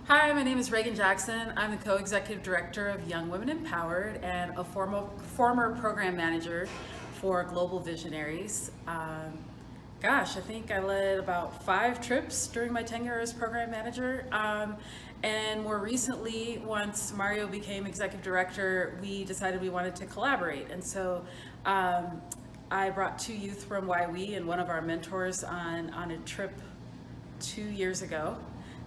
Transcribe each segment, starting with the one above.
Hi, my name is Reagan Jackson. I'm the co-executive director of Young Women Empowered and a former program manager for Global Visionaries. I think I led about 5 trips during my tenure as program manager. And more recently, once Mario became executive director, we decided we wanted to collaborate. And so I brought 2 youth from YWE and one of our mentors on a trip 2 years ago.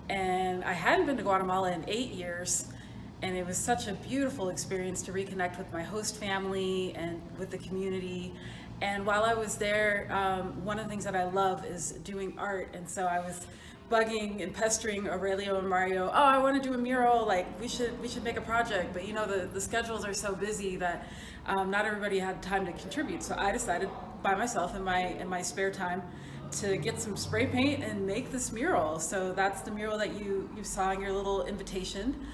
And I hadn't been to Guatemala in 8 years. And it was such a beautiful experience to reconnect with my host family and with the community. And while I was there, one of the things that I love is doing art. And so I was bugging and pestering Aurelio and Mario. Oh, I want to do a mural. Like we should make a project. But the schedules are so busy that not everybody had time to contribute. So I decided by myself in my spare time to get some spray paint and make this mural. So that's the mural that you saw in your little invitation.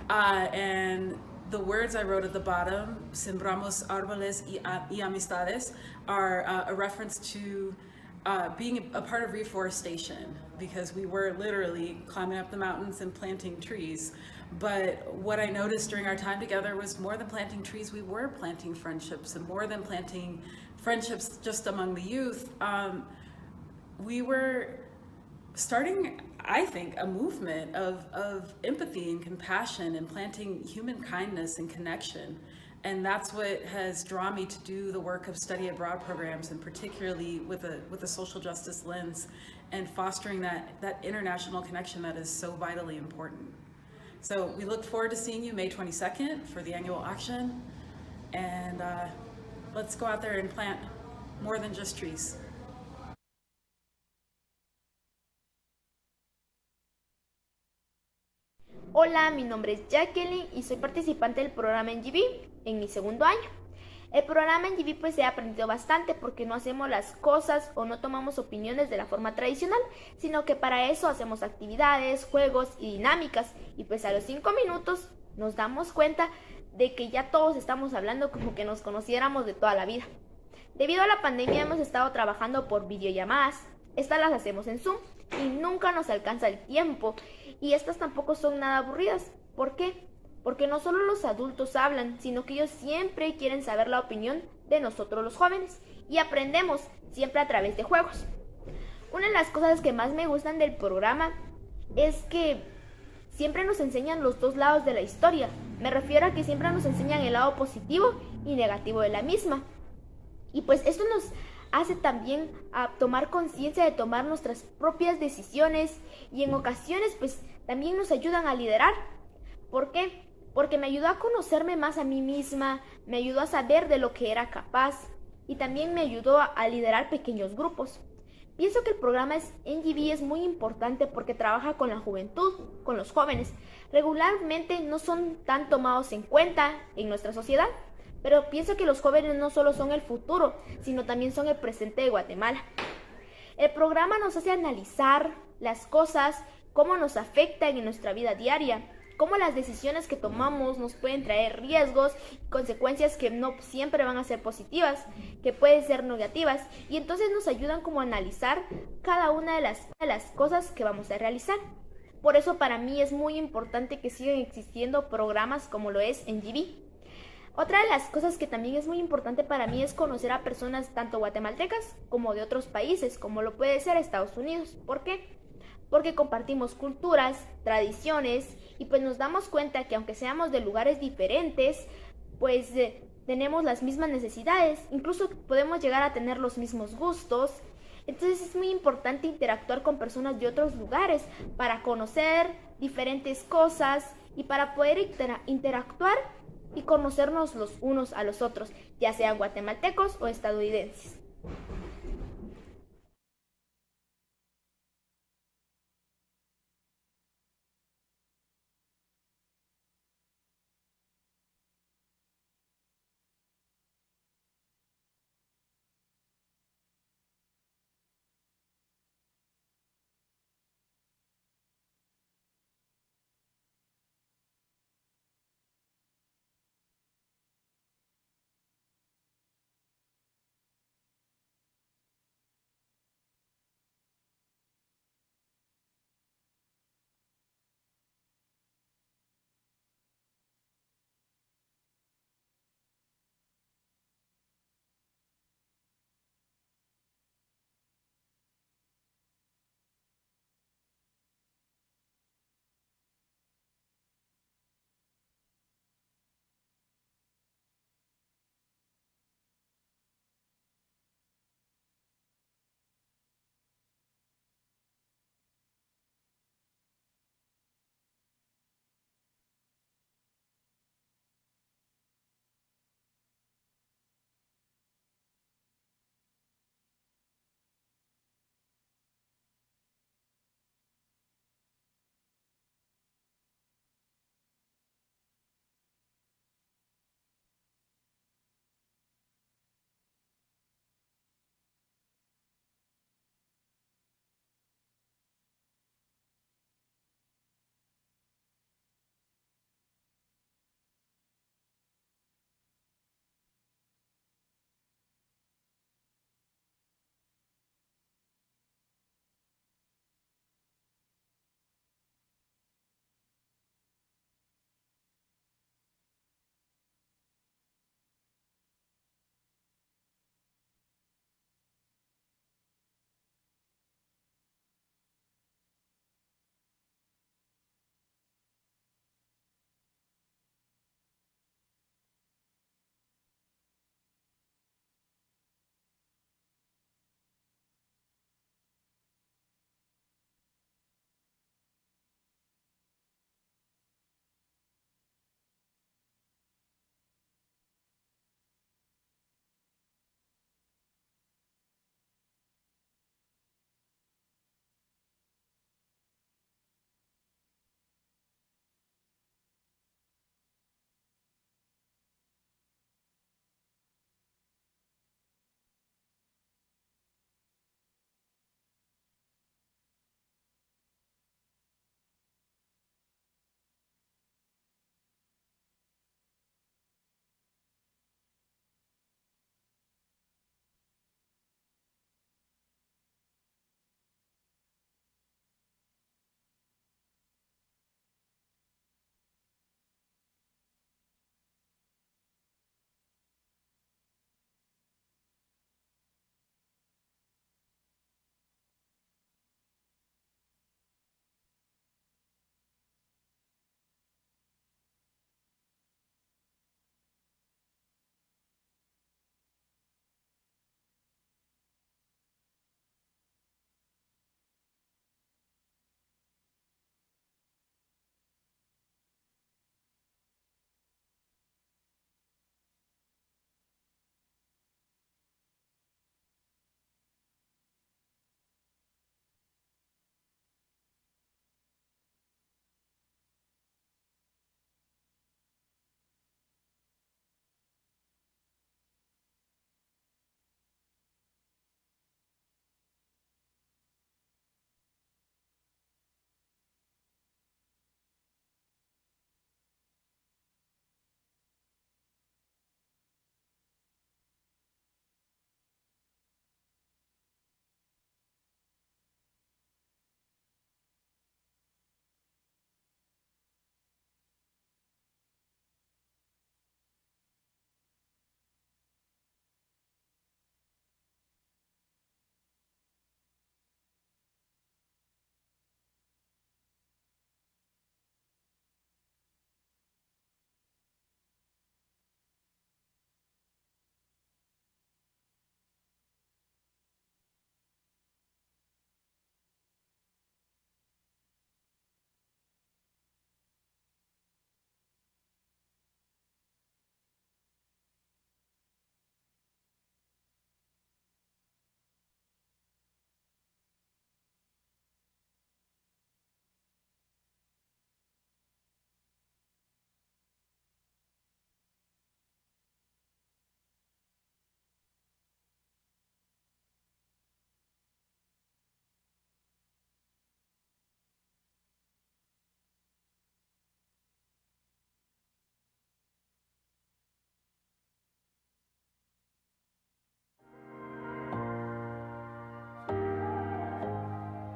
And the words I wrote at the bottom, Sembramos, Arboles y Amistades, are a reference to being a part of reforestation, because we were literally climbing up the mountains and planting trees. But what I noticed during our time together was more than planting trees, we were planting friendships, and more than planting friendships just among the youth. We were starting, I think, a movement of empathy and compassion and planting human kindness and connection. And that's what has drawn me to do the work of study abroad programs, and particularly with a social justice lens, and fostering that international connection that is so vitally important. So we look forward to seeing you May 22nd for the annual auction. And let's go out there and plant more than just trees. Hola, mi nombre es Jacqueline y soy participante del programa NGV en mi segundo año. El programa NGV pues he aprendido bastante porque no hacemos las cosas o no tomamos opiniones de la forma tradicional, sino que para eso hacemos actividades, juegos y dinámicas, y pues a los 5 minutos nos damos cuenta de que ya todos estamos hablando como que nos conociéramos de toda la vida. Debido a la pandemia hemos estado trabajando por videollamadas. Estas las hacemos en Zoom y nunca nos alcanza el tiempo, y estas tampoco son nada aburridas. ¿Por qué? Porque no solo los adultos hablan, sino que ellos siempre quieren saber la opinión de nosotros los jóvenes, y aprendemos siempre a través de juegos. Una de las cosas que más me gustan del programa es que siempre nos enseñan los dos lados de la historia. Me refiero a que siempre nos enseñan el lado positivo y negativo de la misma. Y pues esto nos hace también a tomar conciencia de tomar nuestras propias decisiones, y en ocasiones pues también nos ayudan a liderar. ¿Por qué? Porque me ayudó a conocerme más a mí misma, me ayudó a saber de lo que era capaz, y también me ayudó a liderar pequeños grupos. Pienso que el programa NGV es muy importante porque trabaja con la juventud, con los jóvenes. Regularmente no son tan tomados en cuenta en nuestra sociedad, pero pienso que los jóvenes no solo son el futuro, sino también son el presente de Guatemala. El programa nos hace analizar las cosas, cómo nos afectan en nuestra vida diaria, cómo las decisiones que tomamos nos pueden traer riesgos y consecuencias que no siempre van a ser positivas, que pueden ser negativas, y entonces nos ayudan como a analizar cada una de las cosas que vamos a realizar. Por eso para mí es muy importante que sigan existiendo programas como lo es NGV. Otra de las cosas que también es muy importante para mí es conocer a personas tanto guatemaltecas como de otros países, como lo puede ser Estados Unidos. ¿Por qué? Porque compartimos culturas, tradiciones, y pues nos damos cuenta que aunque seamos de lugares diferentes, pues tenemos las mismas necesidades, incluso podemos llegar a tener los mismos gustos. Entonces es muy importante interactuar con personas de otros lugares para conocer diferentes cosas y para poder interactuar y conocernos los unos a los otros, ya sean guatemaltecos o estadounidenses.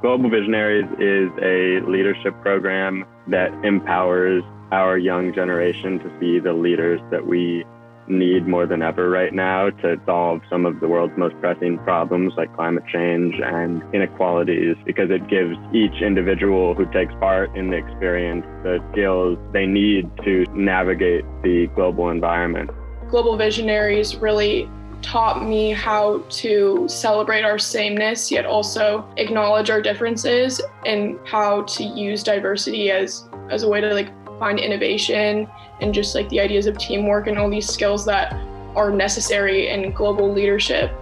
Global Visionaries is a leadership program that empowers our young generation to be the leaders that we need more than ever right now to solve some of the world's most pressing problems like climate change and inequalities, because it gives each individual who takes part in the experience the skills they need to navigate the global environment. Global Visionaries really taught me how to celebrate our sameness, yet also acknowledge our differences, and how to use diversity as a way to find innovation and just the ideas of teamwork and all these skills that are necessary in global leadership.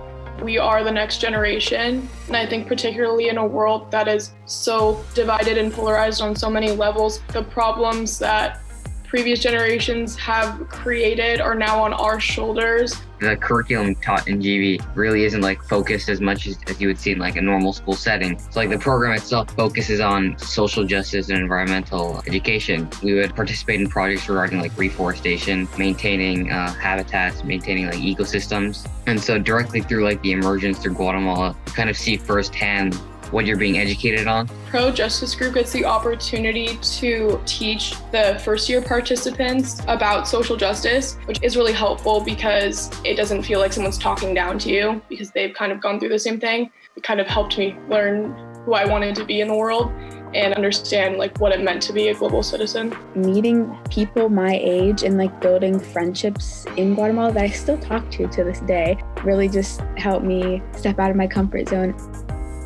We are the next generation, and I think particularly in a world that is so divided and polarized on so many levels, the problems that previous generations have created are now on our shoulders. The curriculum taught in GV really isn't focused as much as you would see in a normal school setting. So the program itself focuses on social justice and environmental education. We would participate in projects regarding reforestation, maintaining habitats, maintaining ecosystems. And so directly through the emergence through Guatemala, you kind of see firsthand what you're being educated on. Pro Justice Group gets the opportunity to teach the first year participants about social justice, which is really helpful because it doesn't feel like someone's talking down to you because they've kind of gone through the same thing. It kind of helped me learn who I wanted to be in the world and understand what it meant to be a global citizen. Meeting people my age and building friendships in Guatemala that I still talk to this day really just helped me step out of my comfort zone.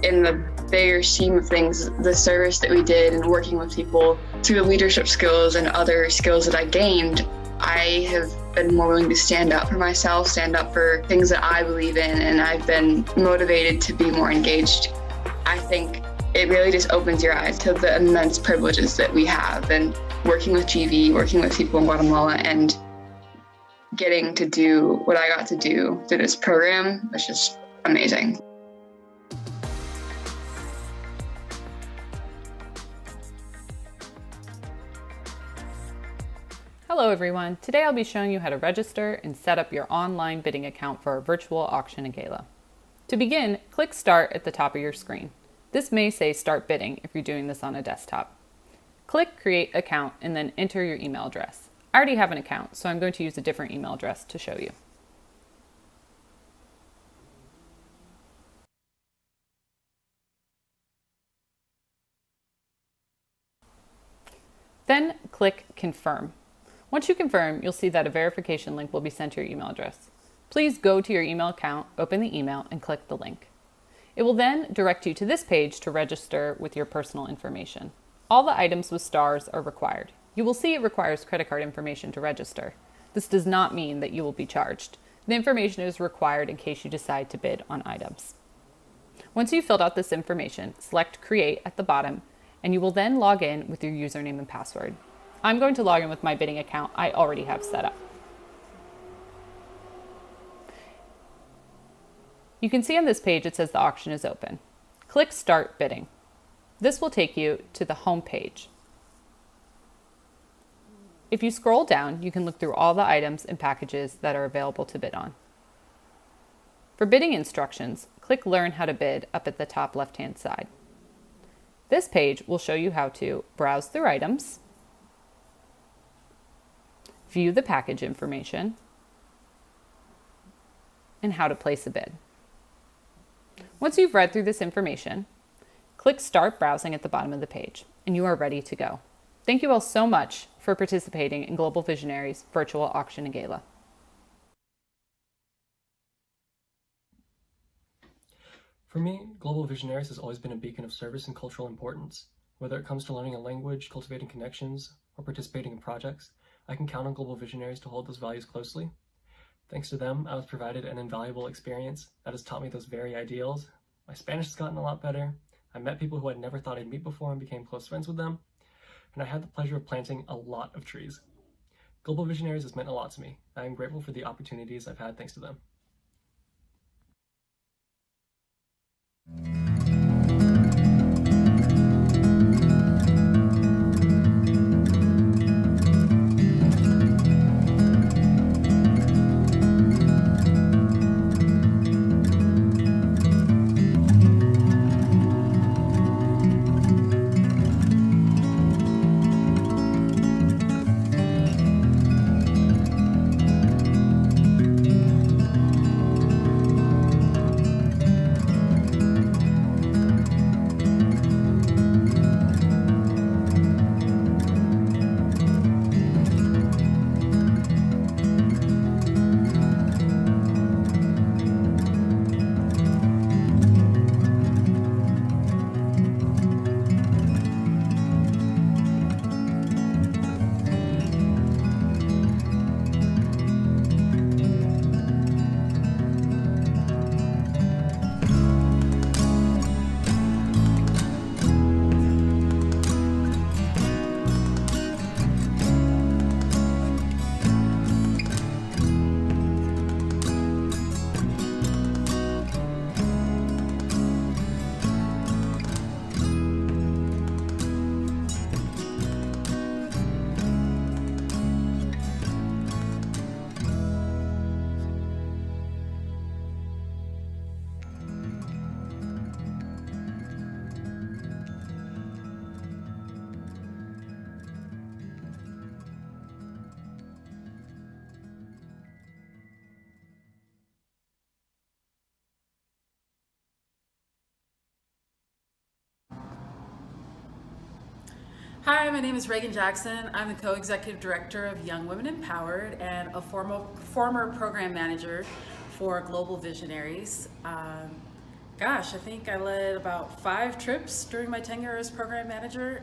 In the bigger scheme of things, the service that we did and working with people, through the leadership skills and other skills that I gained, I have been more willing to stand up for myself, stand up for things that I believe in, and I've been motivated to be more engaged. I think it really just opens your eyes to the immense privileges that we have, and working with GV, working with people in Guatemala, and getting to do what I got to do through this program was just amazing. Hello everyone, today I'll be showing you how to register and set up your online bidding account for our virtual auction at Gala. To begin, click Start at the top of your screen. This may say Start Bidding if you're doing this on a desktop. Click Create Account and then enter your email address. I already have an account, so I'm going to use a different email address to show you. Then click Confirm. Once you confirm, you'll see that a verification link will be sent to your email address. Please go to your email account, open the email, and click the link. It will then direct you to this page to register with your personal information. All the items with stars are required. You will see it requires credit card information to register. This does not mean that you will be charged. The information is required in case you decide to bid on items. Once you've filled out this information, select Create at the bottom, and you will then log in with your username and password. I'm going to log in with my bidding account I already have set up. You can see on this page it says the auction is open. Click Start Bidding. This will take you to the home page. If you scroll down, you can look through all the items and packages that are available to bid on. For bidding instructions, click Learn How to Bid up at the top left-hand side. This page will show you how to browse through items, view the package information, and how to place a bid. Once you've read through this information, click Start Browsing at the bottom of the page, and you are ready to go. Thank you all so much for participating in Global Visionaries Virtual Auction and Gala. For me, Global Visionaries has always been a beacon of service and cultural importance. Whether it comes to learning a language, cultivating connections, or participating in projects, I can count on Global Visionaries to hold those values closely. Thanks to them, I was provided an invaluable experience that has taught me those very ideals. My Spanish has gotten a lot better. I met people who I'd never thought I'd meet before and became close friends with them. And I had the pleasure of planting a lot of trees. Global Visionaries has meant a lot to me. I am grateful for the opportunities I've had thanks to them. Hi, my name is Reagan Jackson. I'm the co-executive director of Young Women Empowered and a former program manager for Global Visionaries. I think I led about 5 trips during my tenure as program manager.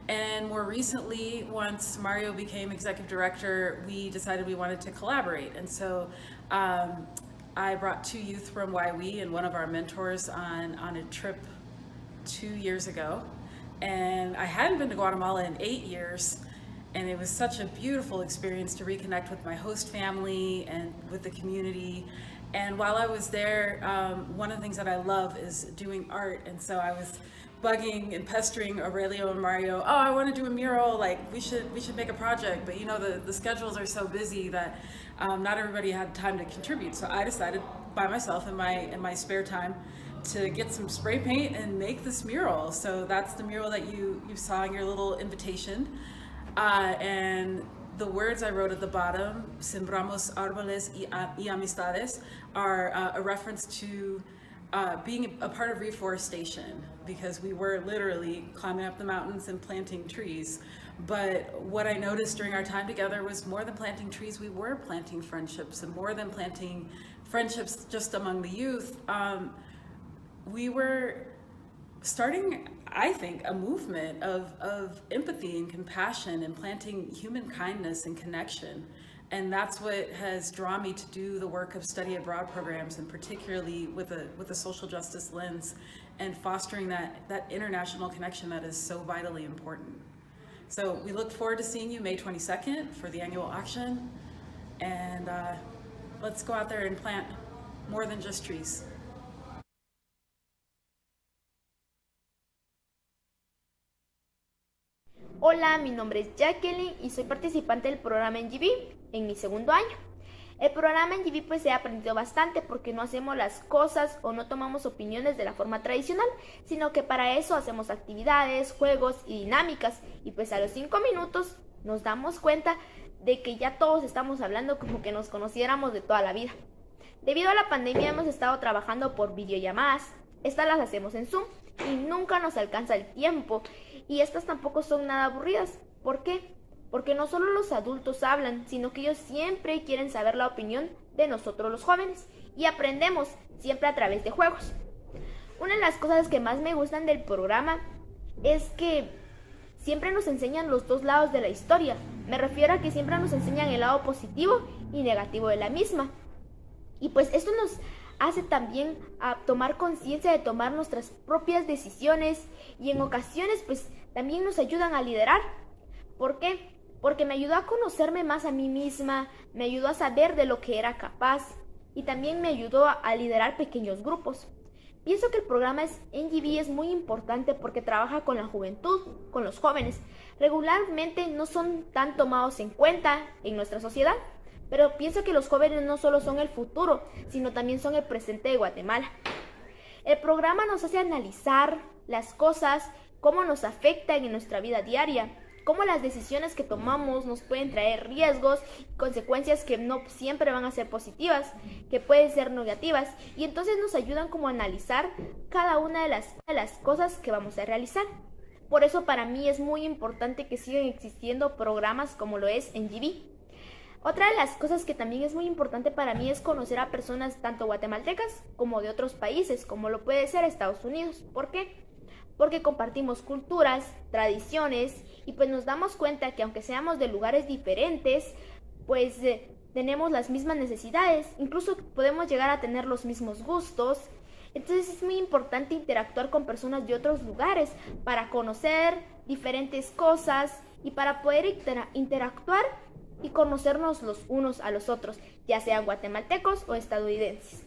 And more recently, once Mario became executive director, we decided we wanted to collaborate. And so I brought 2 youth from YWE and one of our mentors on a trip 2 years ago. And I hadn't been to Guatemala in 8 years, and it was such a beautiful experience to reconnect with my host family and with the community. And while I was there, one of the things that I love is doing art, and so I was bugging and pestering Aurelio and Mario. Oh, I want to do a mural. Like we should make a project, but the schedules are so busy that not everybody had time to contribute. So I decided by myself in my spare time to get some spray paint and make this mural. So that's the mural that you saw in your little invitation. And the words I wrote at the bottom, Sembramos, Arboles y Amistades, are a reference to being a part of reforestation, because we were literally climbing up the mountains and planting trees. But what I noticed during our time together was more than planting trees, we were planting friendships, and more than planting friendships just among the youth. We were starting, I think, a movement of empathy and compassion and planting human kindness and connection. And that's what has drawn me to do the work of study abroad programs, and particularly with a social justice lens, and fostering that international connection that is so vitally important. So we look forward to seeing you May 22nd for the annual auction. And let's go out there and plant more than just trees. Hola, mi nombre es Jacqueline y soy participante del programa NGV en mi segundo año. El programa NGV pues he aprendido bastante porque no hacemos las cosas o no tomamos opiniones de la forma tradicional, sino que para eso hacemos actividades, juegos y dinámicas, y pues a los 5 minutos nos damos cuenta de que ya todos estamos hablando como que nos conociéramos de toda la vida. Debido a la pandemia hemos estado trabajando por videollamadas. Estas las hacemos en Zoom y nunca nos alcanza el tiempo, y estas tampoco son nada aburridas. ¿Por qué? Porque no solo los adultos hablan, sino que ellos siempre quieren saber la opinión de nosotros los jóvenes, y aprendemos siempre a través de juegos. Una de las cosas que más me gustan del programa es que siempre nos enseñan los dos lados de la historia. Me refiero a que siempre nos enseñan el lado positivo y negativo de la misma. Y pues esto nos hace también a tomar conciencia de tomar nuestras propias decisiones, y en ocasiones pues también nos ayudan a liderar. ¿Por qué? Porque me ayudó a conocerme más a mí misma, me ayudó a saber de lo que era capaz, y también me ayudó a liderar pequeños grupos. Pienso que el programa NGV es muy importante porque trabaja con la juventud, con los jóvenes. Regularmente no son tan tomados en cuenta en nuestra sociedad, pero pienso que los jóvenes no solo son el futuro, sino también son el presente de Guatemala. El programa nos hace analizar las cosas, cómo nos afectan en nuestra vida diaria, cómo las decisiones que tomamos nos pueden traer riesgos y consecuencias que no siempre van a ser positivas, que pueden ser negativas, y entonces nos ayudan como a analizar cada una de las cosas que vamos a realizar. Por eso para mí es muy importante que sigan existiendo programas como lo es NGV. Otra de las cosas que también es muy importante para mí es conocer a personas tanto guatemaltecas como de otros países, como lo puede ser Estados Unidos. ¿Por qué? Porque compartimos culturas, tradiciones, y pues nos damos cuenta que aunque seamos de lugares diferentes, pues tenemos las mismas necesidades, incluso podemos llegar a tener los mismos gustos. Entonces es muy importante interactuar con personas de otros lugares para conocer diferentes cosas y para poder interactuar y conocernos los unos a los otros, ya sean guatemaltecos o estadounidenses.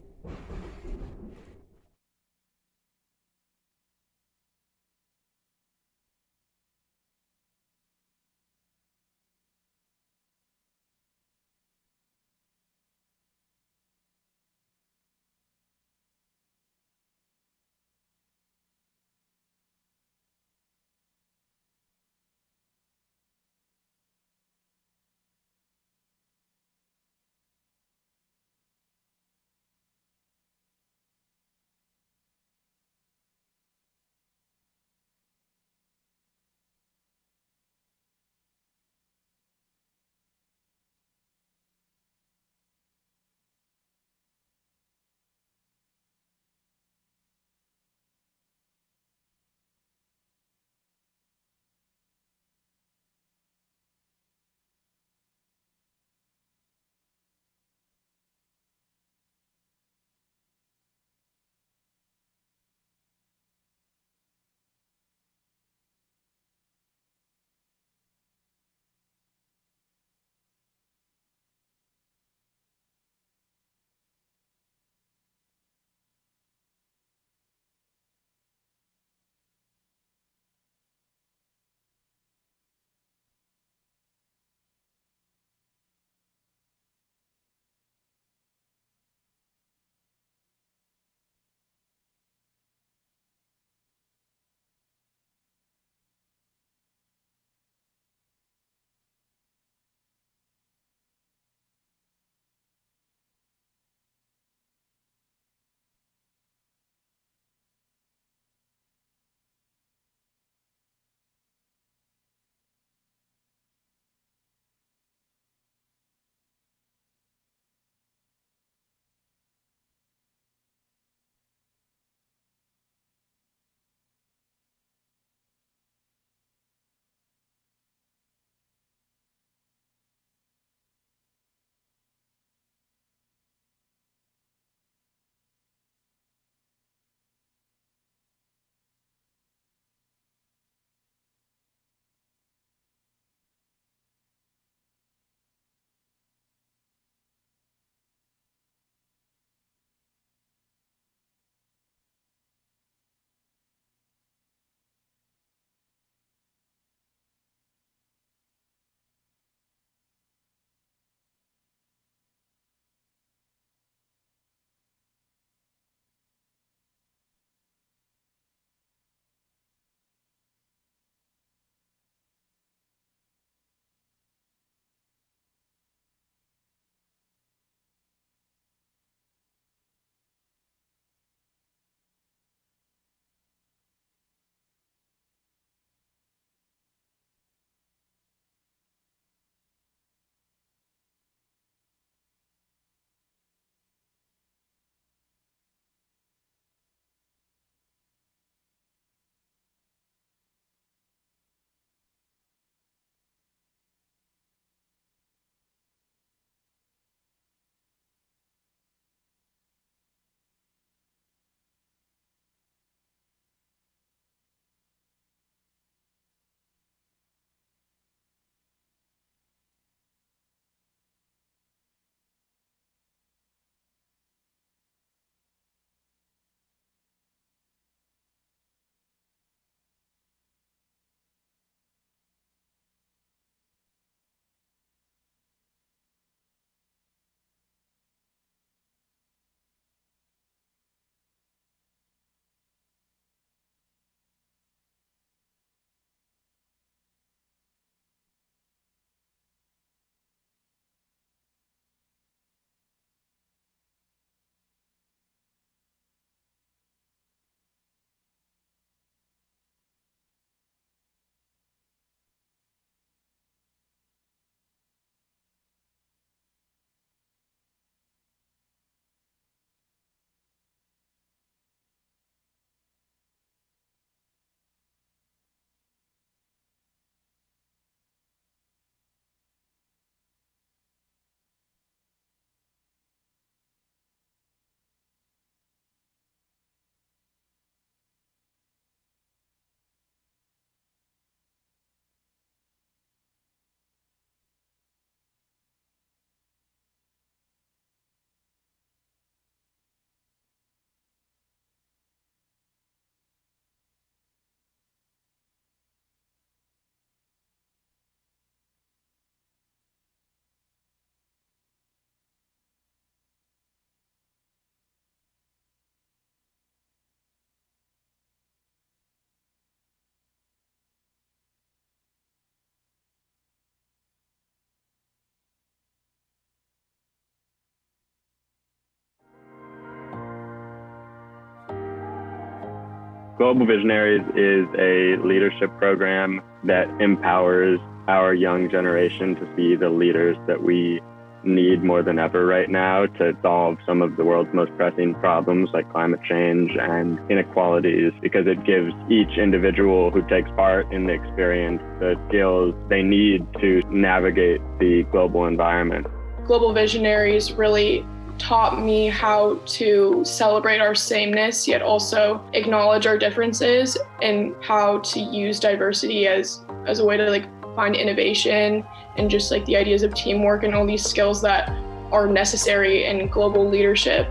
Global Visionaries is a leadership program that empowers our young generation to be the leaders that we need more than ever right now to solve some of the world's most pressing problems like climate change and inequalities, because it gives each individual who takes part in the experience the skills they need to navigate the global environment. Global Visionaries really taught me how to celebrate our sameness, yet also acknowledge our differences, and how to use diversity as a way to find innovation and just the ideas of teamwork and all these skills that are necessary in global leadership.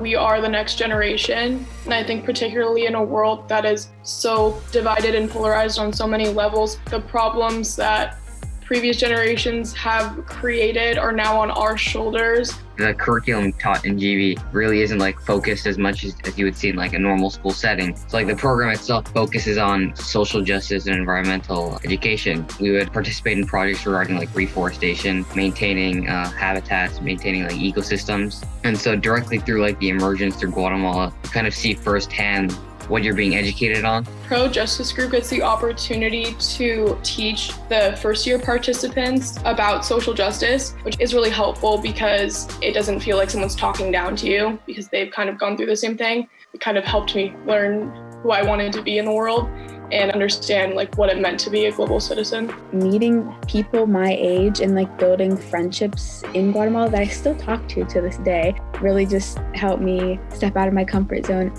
We are the next generation, and I think particularly in a world that is so divided and polarized on so many levels, the problems that previous generations have created are now on our shoulders. The curriculum taught in GV really isn't focused as much as you would see in a normal school setting. So the program itself focuses on social justice and environmental education. We would participate in projects regarding reforestation, maintaining habitats, maintaining ecosystems. And so directly through the emergence through Guatemala, you kind of see firsthand what you're being educated on. Pro Justice Group gets the opportunity to teach the first year participants about social justice, which is really helpful because it doesn't feel like someone's talking down to you because they've kind of gone through the same thing. It kind of helped me learn who I wanted to be in the world and understand what it meant to be a global citizen. Meeting people my age and building friendships in Guatemala that I still talk to this day really just helped me step out of my comfort zone.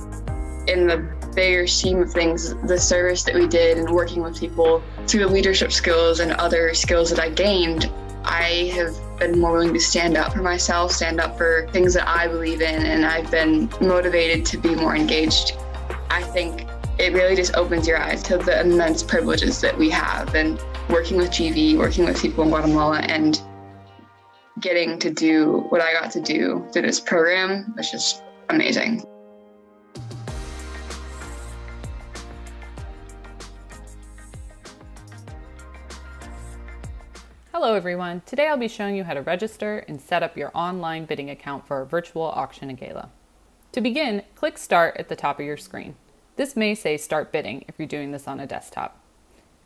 In the bigger scheme of things, the service that we did and working with people through the leadership skills and other skills that I gained, I have been more willing to stand up for myself, stand up for things that I believe in, and I've been motivated to be more engaged. I think it really just opens your eyes to the immense privileges that we have, and working with GV, working with people in Guatemala, and getting to do what I got to do through this program was just amazing. Hello everyone, today I'll be showing you how to register and set up your online bidding account for a virtual auction and gala. To begin, click Start at the top of your screen. This may say Start Bidding if you're doing this on a desktop.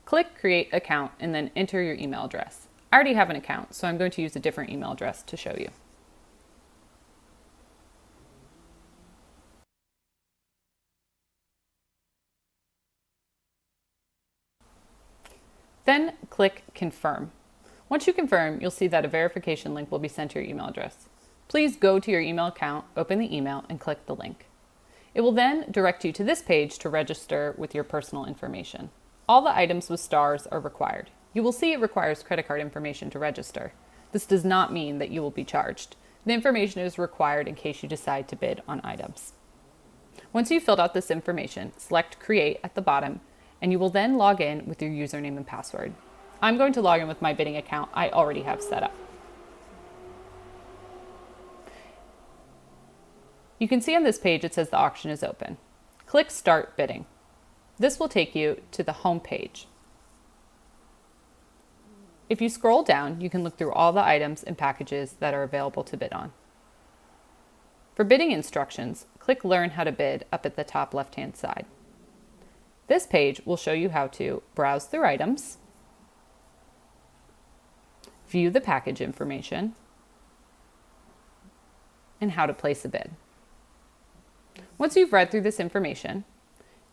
Click Create Account and then enter your email address. I already have an account, so I'm going to use a different email address to show you. Then click Confirm. Once you confirm, you'll see that a verification link will be sent to your email address. Please go to your email account, open the email, and click the link. It will then direct you to this page to register with your personal information. All the items with stars are required. You will see it requires credit card information to register. This does not mean that you will be charged. The information is required in case you decide to bid on items. Once you've filled out this information, select Create at the bottom, and you will then log in with your username and password. I'm going to log in with my bidding account I already have set up. You can see on this page it says the auction is open. Click Start Bidding. This will take you to the home page. If you scroll down, you can look through all the items and packages that are available to bid on. For bidding instructions, click Learn How to Bid up at the top left-hand side. This page will show you how to browse through items, view the package information, and how to place a bid. Once you've read through this information,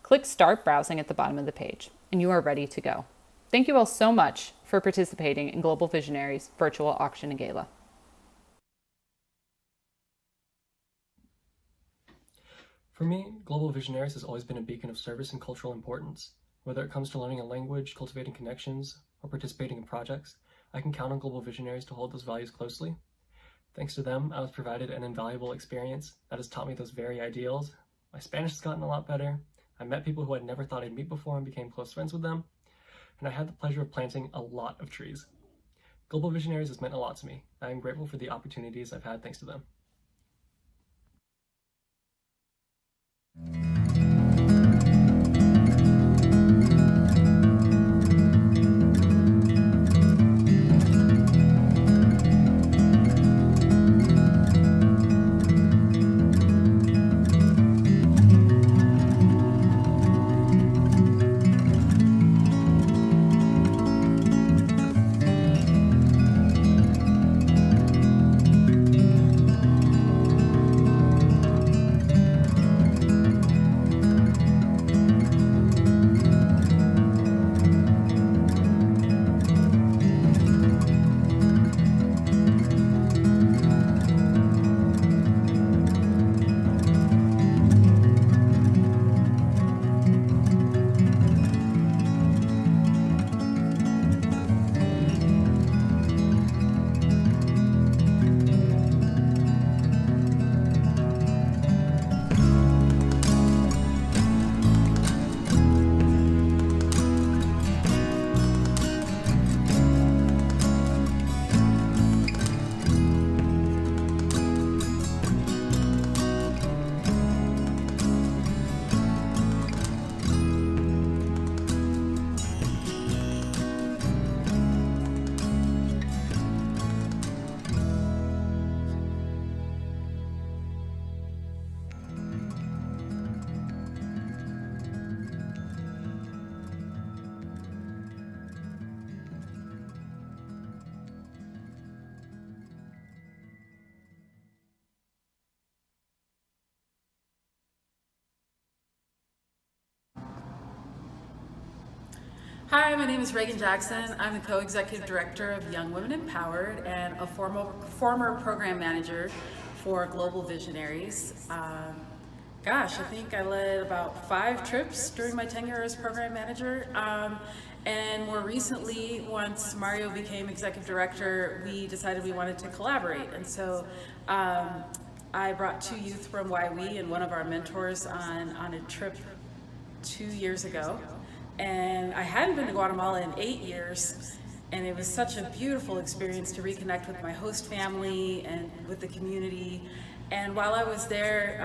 click Start Browsing at the bottom of the page, and you are ready to go. Thank you all so much for participating in Global Visionaries Virtual Auction and Gala. For me, Global Visionaries has always been a beacon of service and cultural importance. Whether it comes to learning a language, cultivating connections, or participating in projects, I can count on Global Visionaries to hold those values closely. Thanks to them, I was provided an invaluable experience that has taught me those very ideals. My Spanish has gotten a lot better. I met people who I'd never thought I'd meet before and became close friends with them. And I had the pleasure of planting a lot of trees. Global Visionaries has meant a lot to me. I am grateful for the opportunities I've had thanks to them. Hi, my name is Reagan Jackson. I'm the co-executive director of Young Women Empowered and a former program manager for Global Visionaries. Gosh, I think I led about 5 trips during my tenure as program manager. And more recently, once Mario became executive director, we decided we wanted to collaborate. And so I brought 2 youth from YWE and one of our mentors on a trip 2 years ago. And I hadn't been to Guatemala in 8 years. And it was such a beautiful experience to reconnect with my host family and with the community. And while I was there,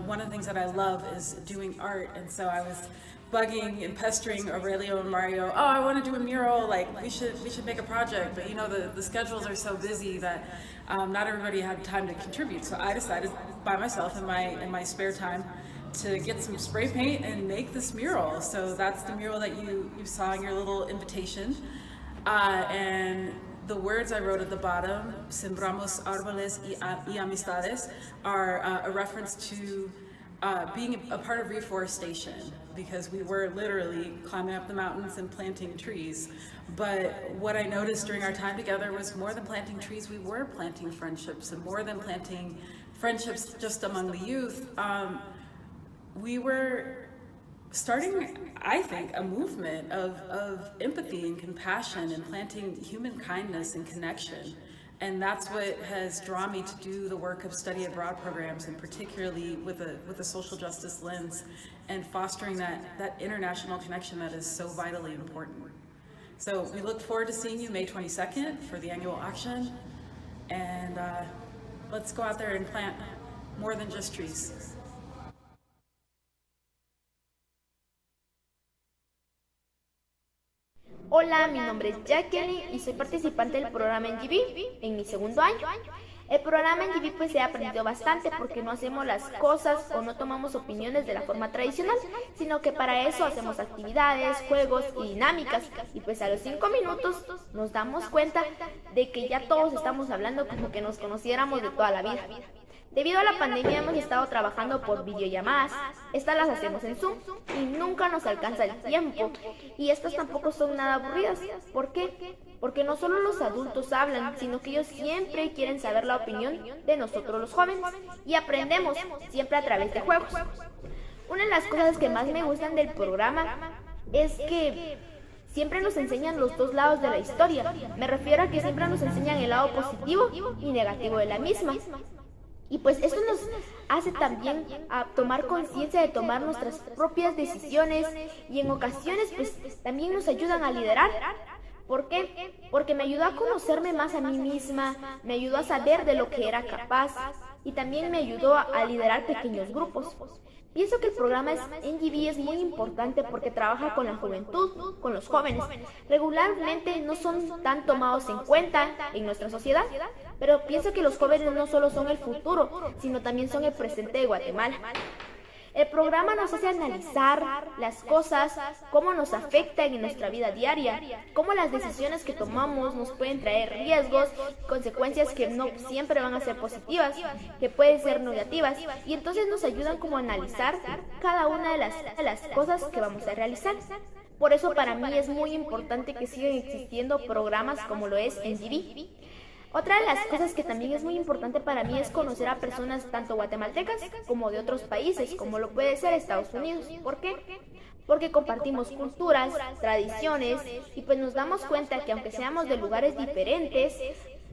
one of the things that I love is doing art. And so I was bugging and pestering Aurelio and Mario, oh, I want to do a mural, like we should make a project. But you know, the schedules are so busy that not everybody had time to contribute. So I decided by myself in my spare time to get some spray paint and make this mural. So that's the mural that you saw in your little invitation. And the words I wrote at the bottom, Sembramos, Arboles y Amistades, are a reference to being a part of reforestation, because we were literally climbing up the mountains and planting trees. But what I noticed during our time together was more than planting trees, we were planting friendships, and more than planting friendships just among the youth. We were starting, I think, a movement of empathy and compassion and planting human kindness and connection. And that's what has drawn me to do the work of study abroad programs, and particularly with a social justice lens, and fostering that international connection that is so vitally important. So we look forward to seeing you May 22nd for the annual auction. And let's go out there and plant more than just trees. Hola, mi nombre es Jacqueline y soy participante del programa NGV en mi segundo año. El programa NGV pues he aprendido bastante porque no hacemos las cosas o no tomamos opiniones de la forma tradicional, sino que para eso hacemos actividades, juegos y dinámicas, y pues a los 5 minutos nos damos cuenta de que ya todos estamos hablando como que nos conociéramos de toda la vida. Debido a la pandemia hemos estado trabajando por videollamadas. Estas las hacemos en Zoom y nunca nos alcanza el tiempo. Y estas tampoco son nada aburridas. ¿Por qué? Porque no solo los adultos hablan, sino que ellos siempre quieren saber la opinión de nosotros los jóvenes. Y aprendemos siempre a través de juegos. Una de las cosas que más me gustan del programa es que siempre nos enseñan los dos lados de la historia. Me refiero a que siempre nos enseñan el lado positivo y negativo de la misma. Y pues esto nos hace también a tomar conciencia de tomar nuestras propias decisiones, y en ocasiones pues también nos ayudan a liderar. ¿Por qué? Porque me ayudó a conocerme más a mí misma, me ayudó a saber de lo que era capaz, y también me ayudó a liderar pequeños grupos. Pienso que el programa NGV es muy importante porque trabaja con la juventud, con los jóvenes. Regularmente no son tan tomados en cuenta en nuestra sociedad, pero pienso que los jóvenes no solo son el futuro, sino también son el presente de Guatemala. El programa nos hace analizar las cosas, cómo nos afectan en nuestra vida diaria, cómo las decisiones que tomamos nos pueden traer riesgos, consecuencias que no siempre van a ser positivas, que pueden ser negativas, y entonces nos ayudan como a analizar cada una de las cosas que vamos a realizar. Por eso para mí es muy importante que sigan existiendo programas como lo es NGV. Otra de las cosas que también es muy importante para mí es conocer a personas tanto guatemaltecas como de otros países, como lo puede ser Estados Unidos. ¿Por qué? Porque compartimos culturas, tradiciones, y pues nos damos cuenta que aunque seamos de lugares diferentes,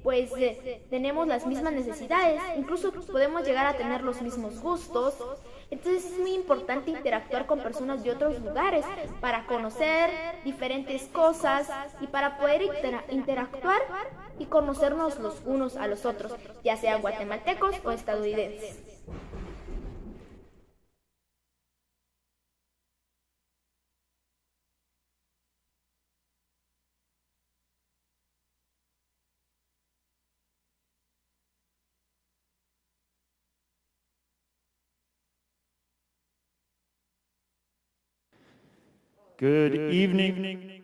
pues tenemos las mismas necesidades, incluso podemos llegar a tener los mismos gustos. Entonces es muy importante interactuar con personas de otros lugares para conocer diferentes cosas y para poder interactuar y conocernos los unos a los otros, ya sean guatemaltecos o estadounidenses. Good evening.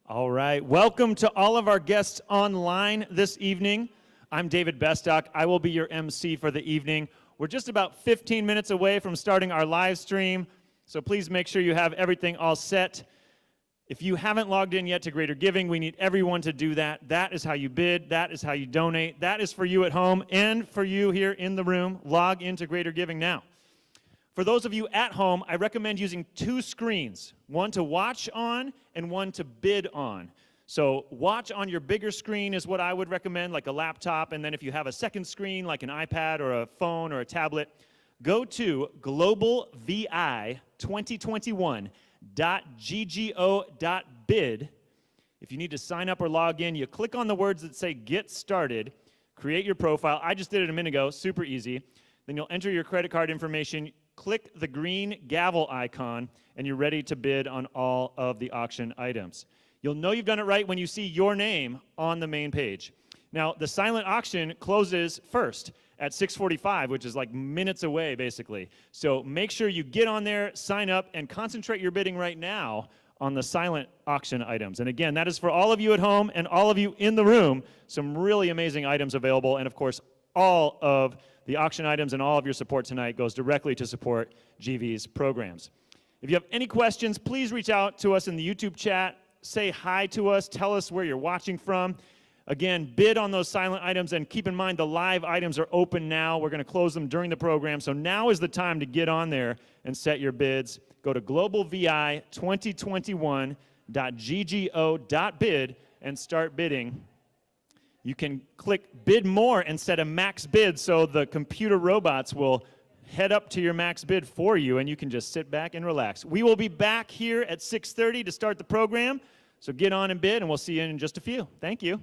All right. Welcome to all of our guests online this evening. I'm David Bestock. I will be your MC for the evening. We're just about 15 minutes away from starting our live stream, so please make sure you have everything all set. If you haven't logged in yet to Greater Giving, we need everyone to do that. That is how you bid. That is how you donate. That is for you at home and for you here in the room. Log into Greater Giving now. For those of you at home, I recommend using two screens, one to watch on and one to bid on. So watch on your bigger screen is what I would recommend, like a laptop, and then if you have a second screen, like an iPad or a phone or a tablet, go to globalvi2021.ggo.bid. If you need to sign up or log in, you click on the words that say Get Started, create your profile. I just did it a minute ago, super easy. Then you'll enter your credit card information, click the green gavel icon, and you're ready to bid on all of the auction items. You'll know you've done it right when you see your name on the main page. Now, the silent auction closes first at 6:45, which is like minutes away, basically. So make sure you get on there, sign up, and concentrate your bidding right now on the silent auction items. And again, that is for all of you at home and all of you in the room. Some really amazing items available, and of course, all of the auction items and all of your support tonight goes directly to support GV's programs. If you have any questions, please reach out to us in the YouTube chat. Say hi to us. Tell us where you're watching from. Again, bid on those silent items, and keep in mind the live items are open now. We're going to close them during the program, so now is the time to get on there and set your bids. Go to globalvi2021.ggo.bid and start bidding. You can click bid more and set a max bid so the computer robots will head up to your max bid for you, and you can just sit back and relax. We will be back here at 6:30 to start the program, so get on and bid, and we'll see you in just a few. Thank you.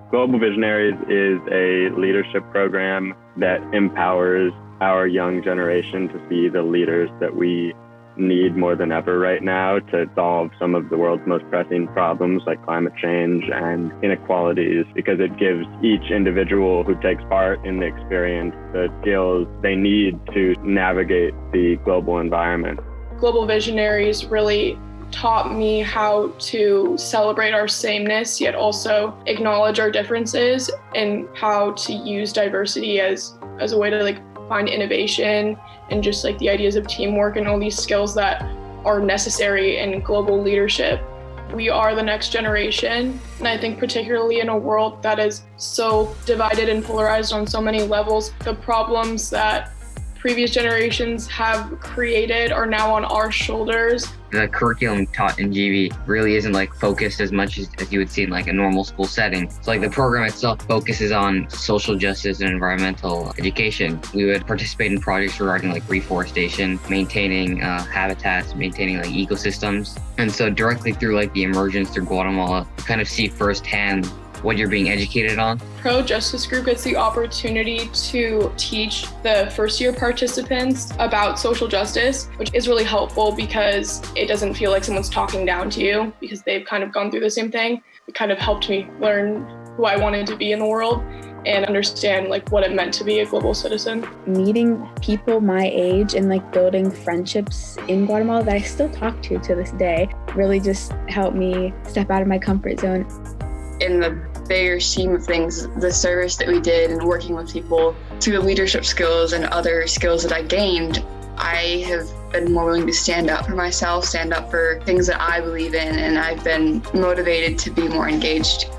Global Visionaries is a leadership program that empowers our young generation to be the leaders that we need more than ever right now to solve some of the world's most pressing problems like climate change and inequalities, because it gives each individual who takes part in the experience the skills they need to navigate the global environment. Global Visionaries really taught me how to celebrate our sameness, yet also acknowledge our differences, and how to use diversity as a way to find innovation and just the ideas of teamwork and all these skills that are necessary in global leadership. We are the next generation, and I think particularly in a world that is so divided and polarized on so many levels, the problems that previous generations have created are now on our shoulders. The curriculum taught in GV really isn't focused as much as you would see in a normal school setting. So the program itself focuses on social justice and environmental education. We would participate in projects regarding reforestation, maintaining habitats, maintaining ecosystems. And so directly through the emergence through Guatemala, you kind of see firsthand what you're being educated on. Pro Justice Group gets the opportunity to teach the first year participants about social justice, which is really helpful because it doesn't feel like someone's talking down to you because they've kind of gone through the same thing. It kind of helped me learn who I wanted to be in the world and understand what it meant to be a global citizen. Meeting people my age and building friendships in Guatemala that I still talk to this day really just helped me step out of my comfort zone. In the bigger scheme of things, the service that we did and working with people, through the leadership skills and other skills that I gained, I have been more willing to stand up for myself, stand up for things that I believe in, and I've been motivated to be more engaged.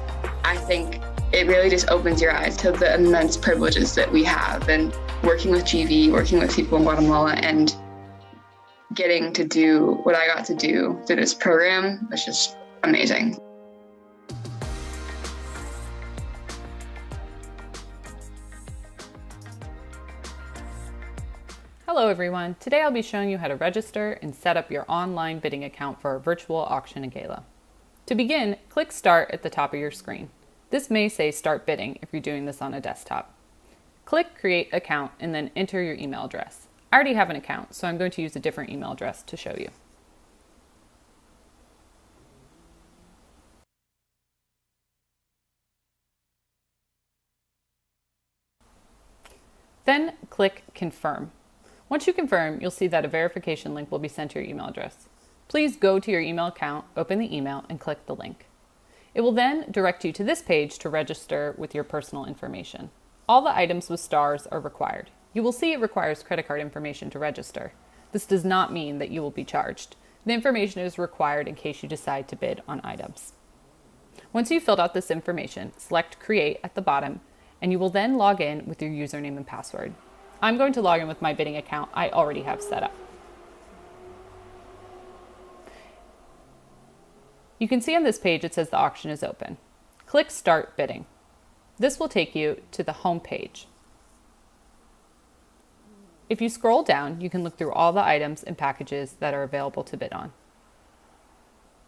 I think it really just opens your eyes to the immense privileges that we have, and working with GV, working with people in Guatemala, and getting to do what I got to do through this program was just amazing. Hello everyone, today I'll be showing you how to register and set up your online bidding account for our virtual auction and gala. To begin, click Start at the top of your screen. This may say Start Bidding if you're doing this on a desktop. Click Create Account and then enter your email address. I already have an account, so I'm going to use a different email address to show you. Then click Confirm. Once you confirm, you'll see that a verification link will be sent to your email address. Please go to your email account, open the email, and click the link. It will then direct you to this page to register with your personal information. All the items with stars are required. You will see it requires credit card information to register. This does not mean that you will be charged. The information is required in case you decide to bid on items. Once you've filled out this information, select Create at the bottom, and you will then log in with your username and password. I'm going to log in with my bidding account I already have set up. You can see on this page it says the auction is open. Click Start Bidding. This will take you to the home page. If you scroll down, you can look through all the items and packages that are available to bid on.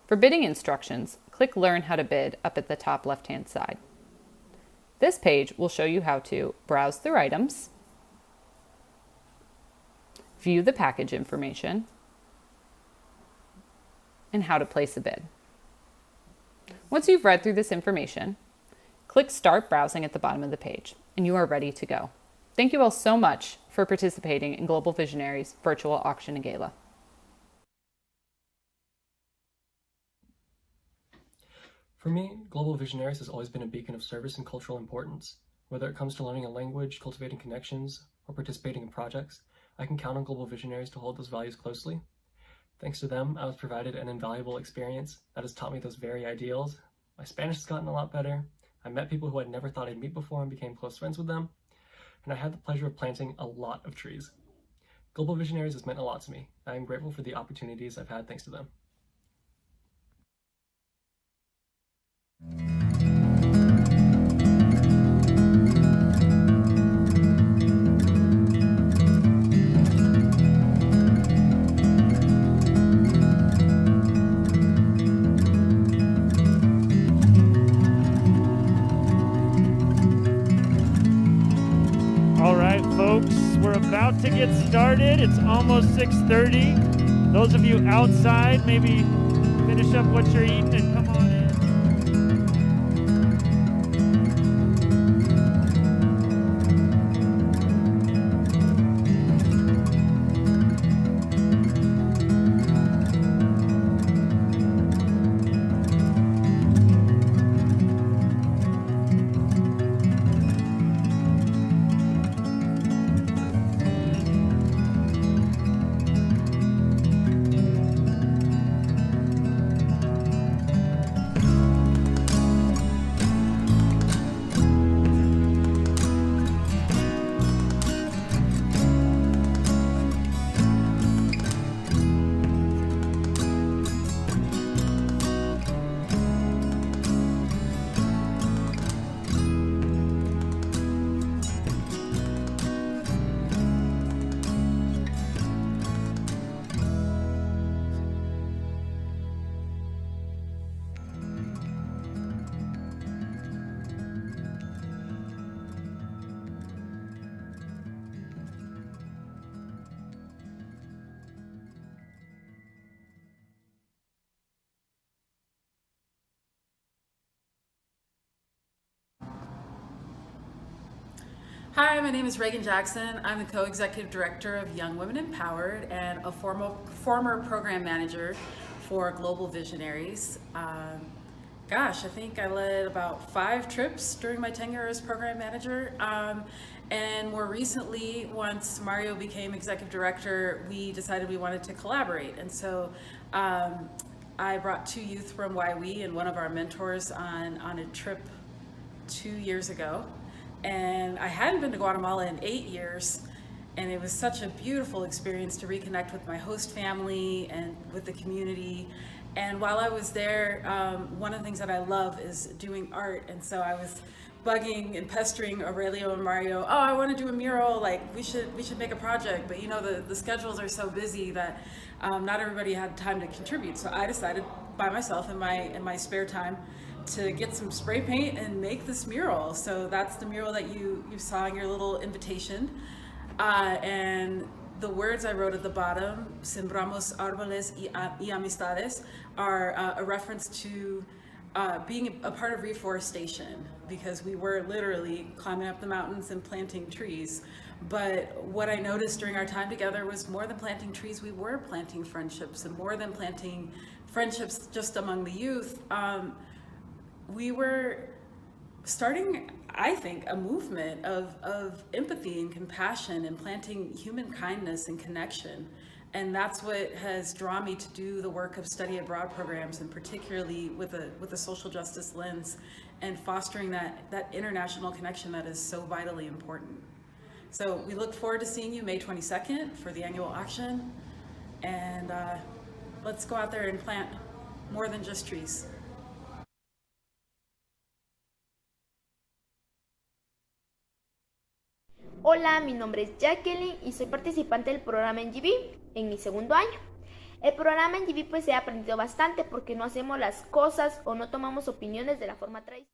For bidding instructions, click Learn How to Bid up at the top left-hand side. This page will show you how to browse through items, view the package information, and how to place a bid. Once you've read through this information, click Start Browsing at the bottom of the page, and you are ready to go. Thank you all so much for participating in Global Visionaries Virtual Auction and Gala. For me, Global Visionaries has always been a beacon of service and cultural importance. Whether it comes to learning a language, cultivating connections, or participating in projects, I can count on Global Visionaries to hold those values closely. Thanks to them, I was provided an invaluable experience that has taught me those very ideals. My Spanish has gotten a lot better. I met people who I'd never thought I'd meet before and became close friends with them. And I had the pleasure of planting a lot of trees. Global Visionaries has meant a lot to me. I am grateful for the opportunities I've had thanks to them. about to get started. It's almost 6:30. Those of you outside, maybe finish up what you're eating and come on in. Hi, my name is Reagan Jackson. I'm the co-executive director of Young Women Empowered and a former program manager for Global Visionaries. Gosh, I think I led about 5 trips during my tenure as program manager. And more recently, once Mario became executive director, we decided we wanted to collaborate. And so I brought 2 youth from YWE and one of our mentors on a trip 2 years ago. And I hadn't been to Guatemala in 8 years, and it was such a beautiful experience to reconnect with my host family and with the community. And while I was there, one of the things that I love is doing art, and so I was bugging and pestering Aurelio and Mario, oh, I want to do a mural, like we should make a project, but you know, the schedules are so busy that not everybody had time to contribute. So I decided by myself in my spare time to get some spray paint and make this mural. So that's the mural that you saw in your little invitation. And the words I wrote at the bottom, Sembramos, Arboles y Amistades, are a reference to being a part of reforestation, because we were literally climbing up the mountains and planting trees. But what I noticed during our time together was more than planting trees, we were planting friendships, and more than planting friendships just among the youth. We were starting, I think, a movement of empathy and compassion and planting human kindness and connection. And that's what has drawn me to do the work of study abroad programs, and particularly with a social justice lens, and fostering that international connection that is so vitally important. So we look forward to seeing you May 22nd for the annual auction. And let's go out there and plant more than just trees. Hola, mi nombre es Jacqueline y soy participante del programa en GB en mi segundo año. El programa en GB pues he aprendido bastante porque no hacemos las cosas o no tomamos opiniones de la forma tradicional.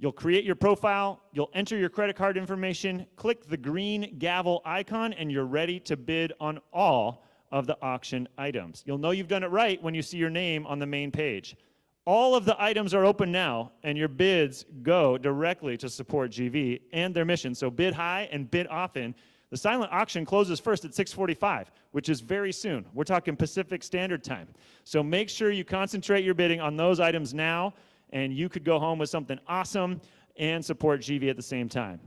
You'll create your profile, you'll enter your credit card information, click the green gavel icon, and you're ready to bid on all of the auction items. You'll know you've done it right when you see your name on the main page. All of the items are open now, and your bids go directly to support GV and their mission. So bid high and bid often. The silent auction closes first at 6:45, which is very soon. We're talking Pacific Standard Time. So make sure you concentrate your bidding on those items now, and you could go home with something awesome and support GV at the same time.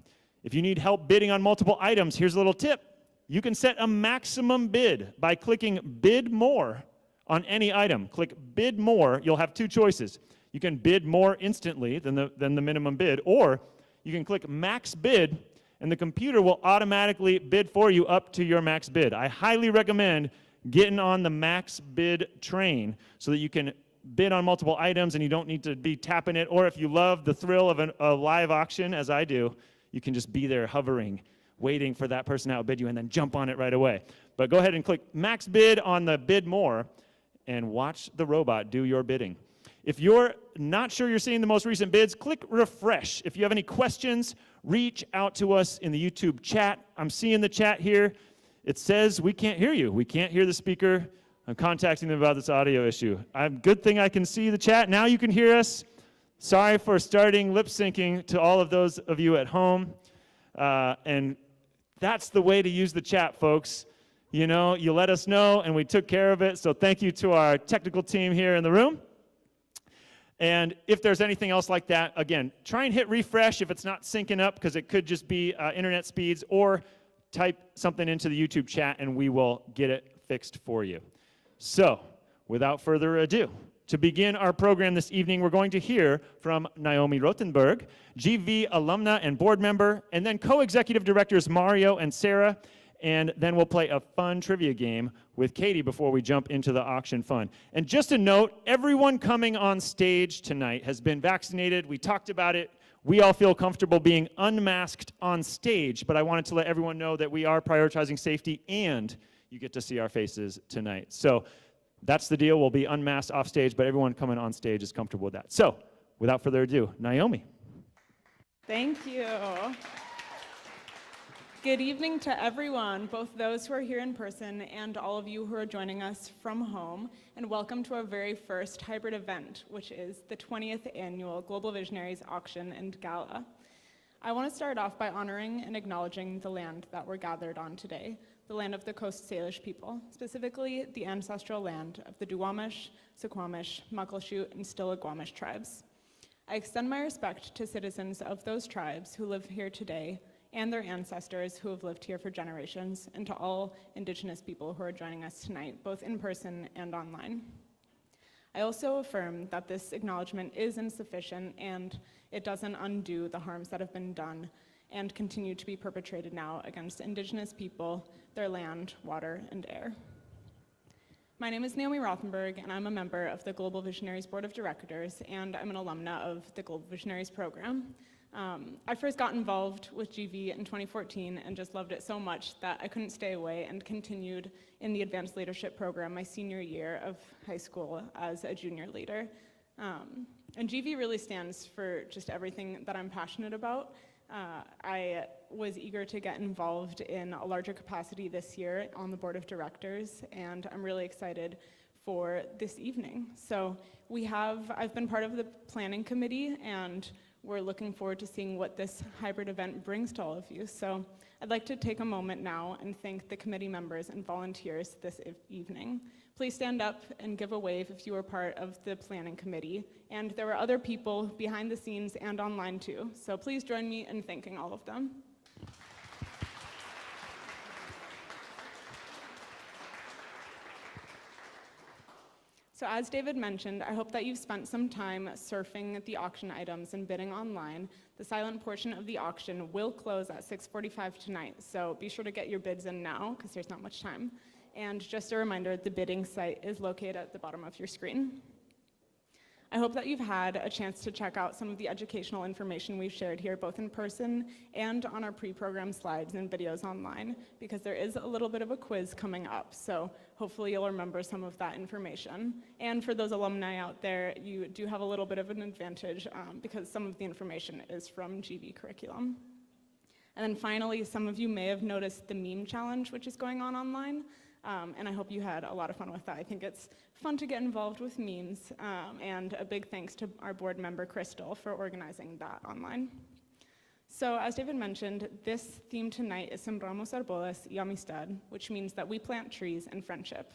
If you need help bidding on multiple items, here's a little tip. You can set a maximum bid by clicking Bid More on any item. Click Bid More. You'll have two choices. You can bid more instantly than the minimum bid, or you can click Max Bid, and the computer will automatically bid for you up to your max bid. I highly recommend getting on the max bid train so that you can bid on multiple items and you don't need to be tapping it, or if you love the thrill of a live auction, as I do, you can just be there hovering, waiting for that person to outbid you and then jump on it right away. But go ahead and click Max Bid on the Bid More and watch the robot do your bidding. If you're not sure you're seeing the most recent bids, click refresh. If you have any questions, reach out to us in the YouTube chat. I'm seeing the chat here. It says we can't hear you. We can't hear the speaker. I'm contacting them about this audio issue. Good thing I can see the chat. Now you can hear us. Sorry for starting lip syncing to all of those of you at home. And that's the way to use the chat, folks. You know, you let us know, and we took care of it. So thank you to our technical team here in the room. And if there's anything else like that, again, try and hit refresh if it's not syncing up, because it could just be internet speeds, or type something into the YouTube chat, and we will get it fixed for you. So, without further ado, to begin our program this evening, we're going to hear from Naomi Rothenberg, GV alumna and board member, and then co-executive directors Mario and Sarah, and then we'll play a fun trivia game with Katie before we jump into the auction fun. And just a note, everyone coming on stage tonight has been vaccinated. We talked about it. We all feel comfortable being unmasked on stage, but I wanted to let everyone know that we are prioritizing safety, and you get to see our faces tonight. So that's the deal. We'll be unmasked off stage, but everyone coming on stage is comfortable with that. So without further ado, Naomi. Thank you. Good evening to everyone, both those who are here in person and all of you who are joining us from home, and welcome to our very first hybrid event, which is the 20th Annual Global Visionaries Auction and Gala. I want to start off by honoring and acknowledging the land that we're gathered on today, the land of the Coast Salish people, specifically the ancestral land of the Duwamish, Suquamish, Muckleshoot, and Stillaguamish tribes. I extend my respect to citizens of those tribes who live here today and their ancestors who have lived here for generations, and to all Indigenous people who are joining us tonight, both in person and online. I also affirm that this acknowledgement is insufficient and it doesn't undo the harms that have been done and continue to be perpetrated now against Indigenous people, their land, water, and air. My name is Naomi Rothenberg, and I'm a member of the Global Visionaries Board of Directors, and I'm an alumna of the Global Visionaries program. I first got involved with GV in 2014 and just loved it so much that I couldn't stay away and continued in the Advanced Leadership program my senior year of high school as a junior leader. And GV really stands for just everything that I'm passionate about. I was eager to get involved in a larger capacity this year on the board of directors, and I'm really excited for this evening. So I've been part of the planning committee, and we're looking forward to seeing what this hybrid event brings to all of you. So I'd like to take a moment now and thank the committee members and volunteers this evening. Please stand up and give a wave if you were part of the planning committee. And there were other people behind the scenes and online too. So please join me in thanking all of them. So as David mentioned, I hope that you've spent some time surfing the auction items and bidding online. The silent portion of the auction will close at 6:45 tonight, so be sure to get your bids in now because there's not much time. And just a reminder, the bidding site is located at the bottom of your screen. I hope that you've had a chance to check out some of the educational information we've shared here, both in person and on our pre-program slides and videos online, because there is a little bit of a quiz coming up, so hopefully you'll remember some of that information. And for those alumni out there, you do have a little bit of an advantage because some of the information is from GV curriculum. And then finally, some of you may have noticed the meme challenge, which is going on online. And I hope you had a lot of fun with that. I think it's fun to get involved with memes, and a big thanks to our board member, Crystal, for organizing that online. So as David mentioned, this theme tonight is Sembramos, Arboles y Amistad, which means that we plant trees and friendship.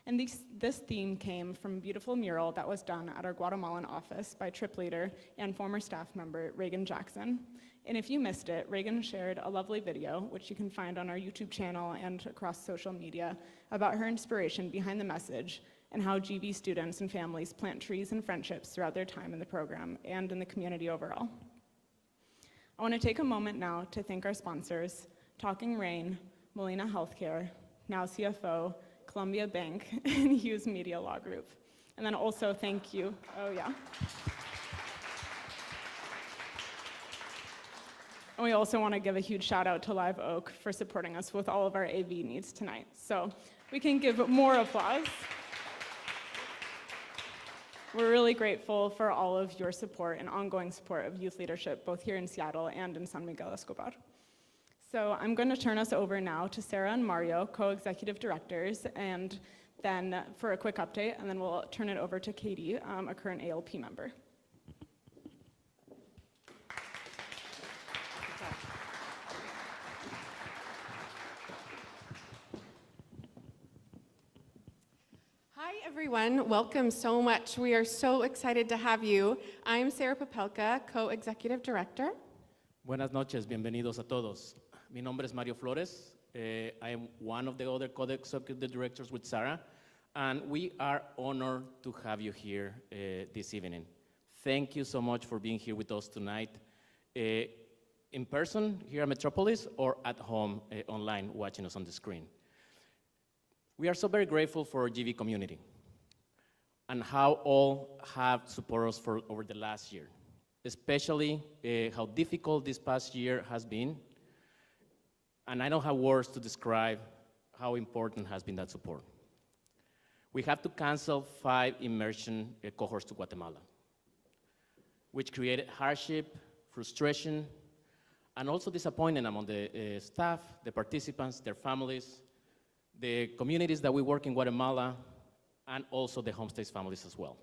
And this theme came from a beautiful mural that was done at our Guatemalan office by trip leader and former staff member, Reagan Jackson. And if you missed it, Reagan shared a lovely video, which you can find on our YouTube channel and across social media, about her inspiration behind the message and how GV students and families plant trees and friendships throughout their time in the program and in the community overall. I want to take a moment now to thank our sponsors, Talking Rain, Molina Healthcare, now CFO, Columbia Bank, and Hughes Media Law Group. And then also thank you, And we also want to give a huge shout out to Live Oak for supporting us with all of our AV needs tonight. So we can give more applause. We're really grateful for all of your support and ongoing support of youth leadership, both here in Seattle and in San Miguel Escobar. So I'm going to turn us over now to Sarah and Mario, co-executive directors, and then for a quick update, and then we'll turn it over to Katie, a current ALP member. Hi everyone, welcome so much. We are so excited to have you. I'm Sarah Popelka, co-executive director. Buenas noches, bienvenidos a todos. Mi nombre es Mario Flores. I am one of the other co-executive directors with Sarah, and we are honored to have you here this evening. Thank you so much for being here with us tonight, in person here at Metropolis or at home online watching us on the screen. We are so very grateful for our GV community and how all have supported us for over the last year, especially how difficult this past year has been. And I don't have words to describe how important has been that support. We have to cancel 5 immersion cohorts to Guatemala, which created hardship, frustration, and also disappointment among the staff, the participants, their families, the communities that we work in Guatemala, and also the homestays families as well.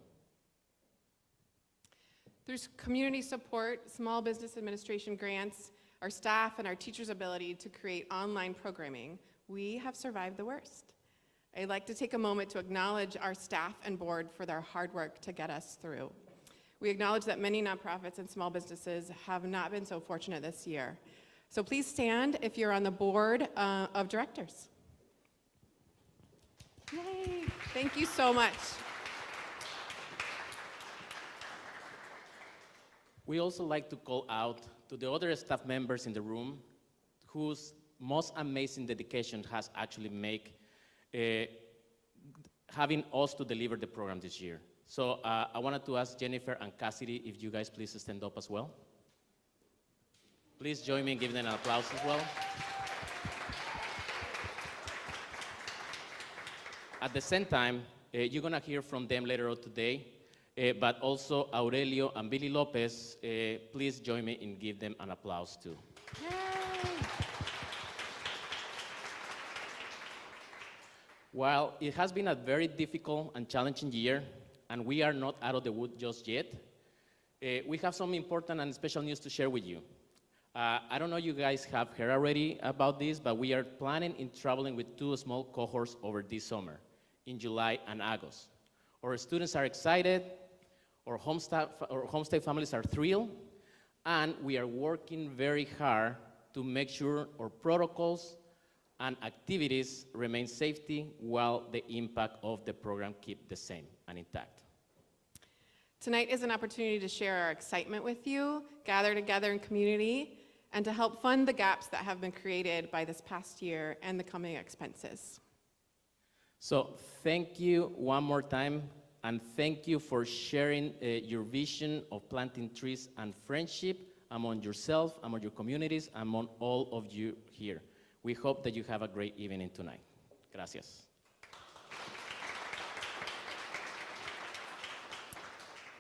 Through community support, small business administration grants, our staff and our teachers' ability to create online programming, we have survived the worst. I'd like to take a moment to acknowledge our staff and board for their hard work to get us through. We acknowledge that many nonprofits and small businesses have not been so fortunate this year. So please stand if you're on the board of directors. Yay, thank you so much. We also like to call out to the other staff members in the room whose most amazing dedication has actually made having us to deliver the program this year. So I wanted to ask Jennifer and Cassidy if you guys please stand up as well. Please join me in giving them an applause as well. At the same time, you're gonna hear from them later on today, but also Aurelio and Billy Lopez, please join me in give them an applause too. Yay. While it has been a very difficult and challenging year, and we are not out of the wood just yet, we have some important and special news to share with you. I don't know if you guys have heard already about this, but we are planning in traveling with 2 small cohorts over this summer, in July and August. Our students are excited, our homestay families are thrilled, and we are working very hard to make sure our protocols and activities remain safety while the impact of the program keep the same and intact. Tonight is an opportunity to share our excitement with you, gather together in community, and to help fund the gaps that have been created by this past year and the coming expenses. So thank you one more time And thank you for sharing your vision of planting trees and friendship among yourself, among your communities, among all of you here. We hope that you have a great evening tonight. Gracias.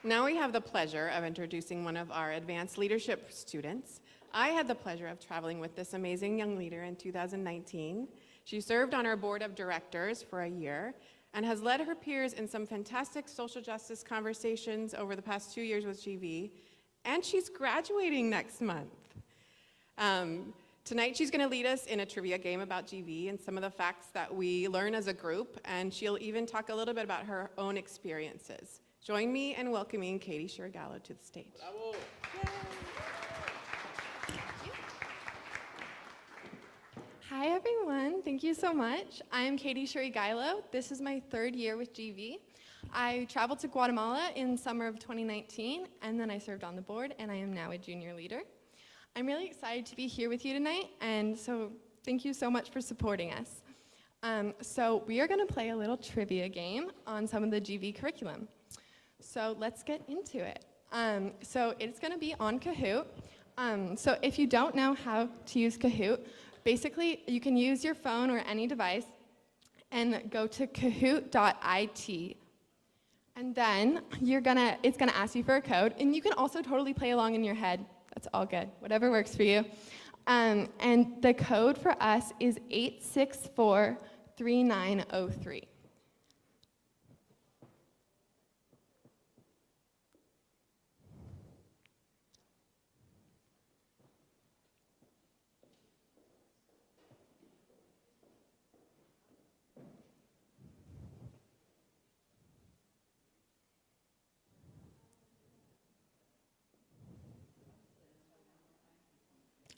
Now we have the pleasure of introducing one of our advanced leadership students. I had the pleasure of traveling with this amazing young leader in 2019. She served on our board of directors for a year and has led her peers in some fantastic social justice conversations over the past 2 years with GV, and she's graduating next month. Tonight she's gonna lead us in a trivia game about GV and some of the facts that we learn as a group, and she'll even talk a little bit about her own experiences. Join me in welcoming Katie Gala to the stage. Bravo. Hi everyone, thank you so much. I'm Katie Gala. This is my 3rd year with GV. I traveled to Guatemala in summer of 2019, and then I served on the board, and I am now a junior leader. I'm really excited to be here with you tonight, and so thank you so much for supporting us. So we are gonna play a little trivia game on some of the GV curriculum. So let's get into it. So it's gonna be on Kahoot. So if you don't know how to use Kahoot, basically you can use your phone or any device and go to kahoot.it. And then it's gonna ask you for a code, and you can also totally play along in your head. That's all good, whatever works for you. And the code for us is 8643903.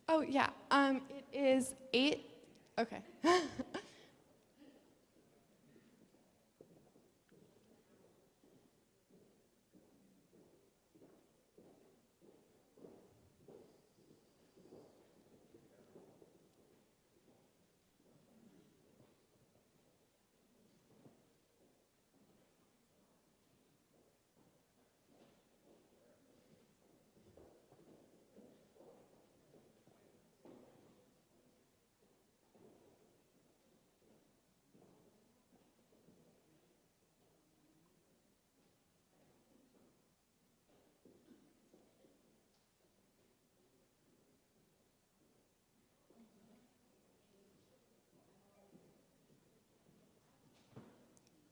Oh, yeah, it is 8, okay.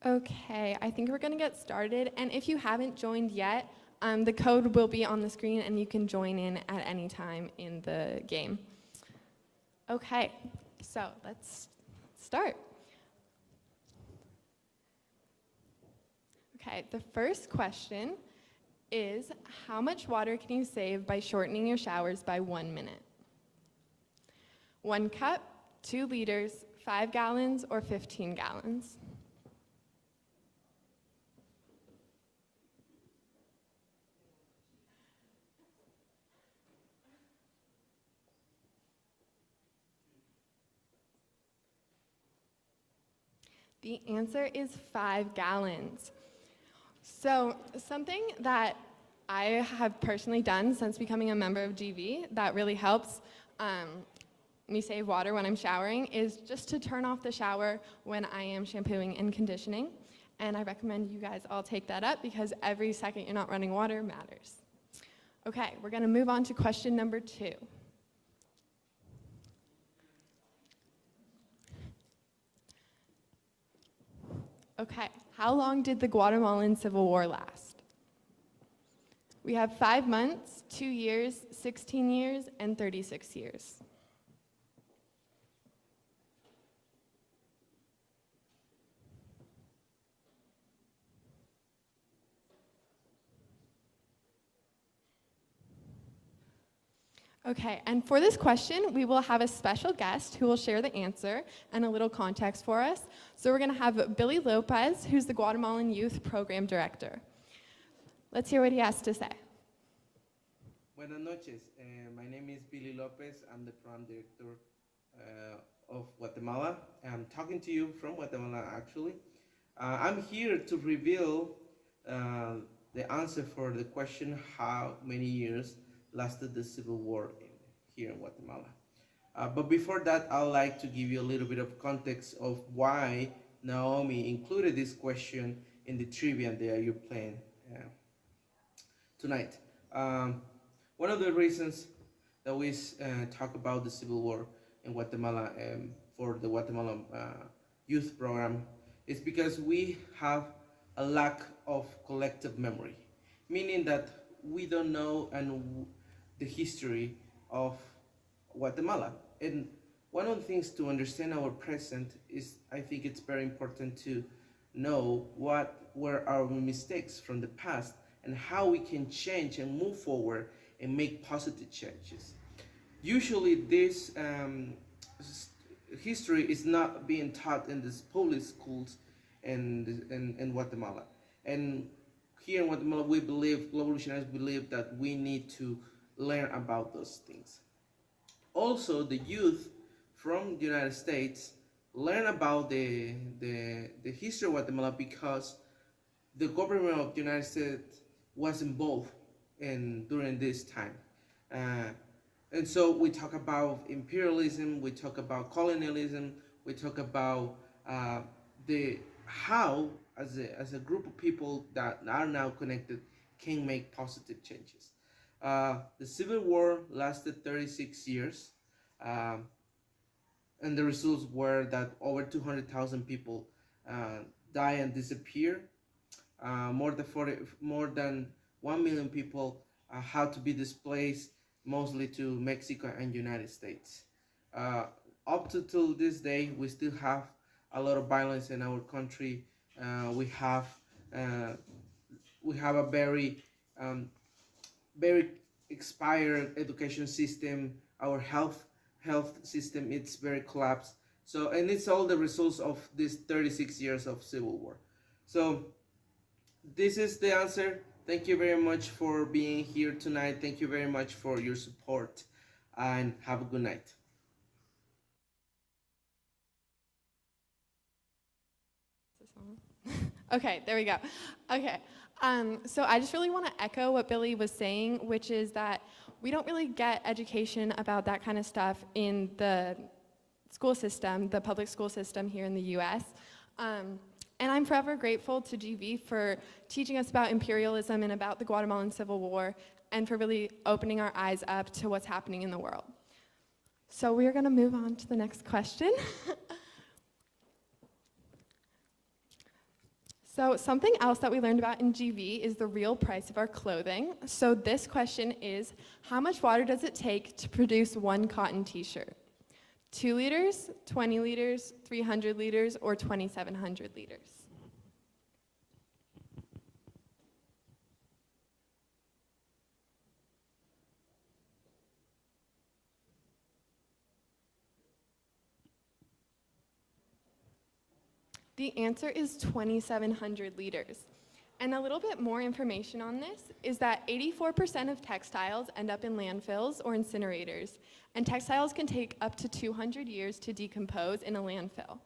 Okay, I think we're gonna get started, and if you haven't joined yet, the code will be on the screen and you can join in at any time in the game. Okay, so let's start. Okay, the first question is, how much water can you save by shortening your showers by 1 minute? 1 cup, 2 liters, 5 gallons, or 15 gallons? The answer is 5 gallons. So something that I have personally done since becoming a member of GV that really helps me save water when I'm showering is just to turn off the shower when I am shampooing and conditioning. And I recommend you guys all take that up because every second you're not running water matters. Okay, we're gonna move on to question number 2. Okay, how long did the Guatemalan Civil War last? We have 5 months, 2 years, 16 years, and 36 years. Okay, and for this question, we will have a special guest who will share the answer and a little context for us. So we're gonna have Billy Lopez, who's the Guatemalan Youth Program Director. Let's hear what he has to say. Buenas noches, my name is Billy Lopez. I'm the Program Director of Guatemala. I'm talking to you from Guatemala, actually. I'm here to reveal the answer for the question how many years lasted the Civil War here in Guatemala. But before that, I'd like to give you a little bit of context of why Naomi included this question in the trivia that you're playing tonight. One of the reasons that we talk about the Civil War in Guatemala for the Guatemala youth program is because we have a lack of collective memory, meaning that we don't know the history of Guatemala. And one of the things to understand our present is, I think it's very important to know what were our mistakes from the past and how we can change and move forward and make positive changes. Usually this history is not being taught in these public schools in Guatemala. And here in Guatemala, we believe, Global Visionaries believe that we need to learn about those things. Also, the youth from the United States learn about the history of Guatemala because the government of the United States was involved during this time. And so we talk about imperialism, we talk about colonialism, we talk about how, as a group of people that are now connected, can make positive changes. The Civil War lasted 36 years, and the results were that over 200,000 people die and disappear. More than 1 million people had to be displaced, mostly to Mexico and United States. Up to till this day, we still have a lot of violence in our country. We have a very expired education system. Our health system, it's very collapsed. So, and it's all the results of this 36 years of Civil War. So this is the answer. Thank you very much for being here tonight. Thank you very much for your support, and have a good night. Okay, there we go. Okay, so I just really want to echo what Billy was saying, which is that we don't really get education about that kind of stuff in the school system, the public school system here in the US. And I'm forever grateful to GV for teaching us about imperialism and about the Guatemalan Civil War, and for really opening our eyes up to what's happening in the world. So we're going to move on to the next question. So something else that we learned about in GV is the real price of our clothing. So this question is, how much water does it take to produce one cotton t-shirt? 2 liters, 20 liters, 300 liters, or 2,700 liters? The answer is 2,700 liters. And a little bit more information on this is that 84% of textiles end up in landfills or incinerators, and textiles can take up to 200 years to decompose in a landfill.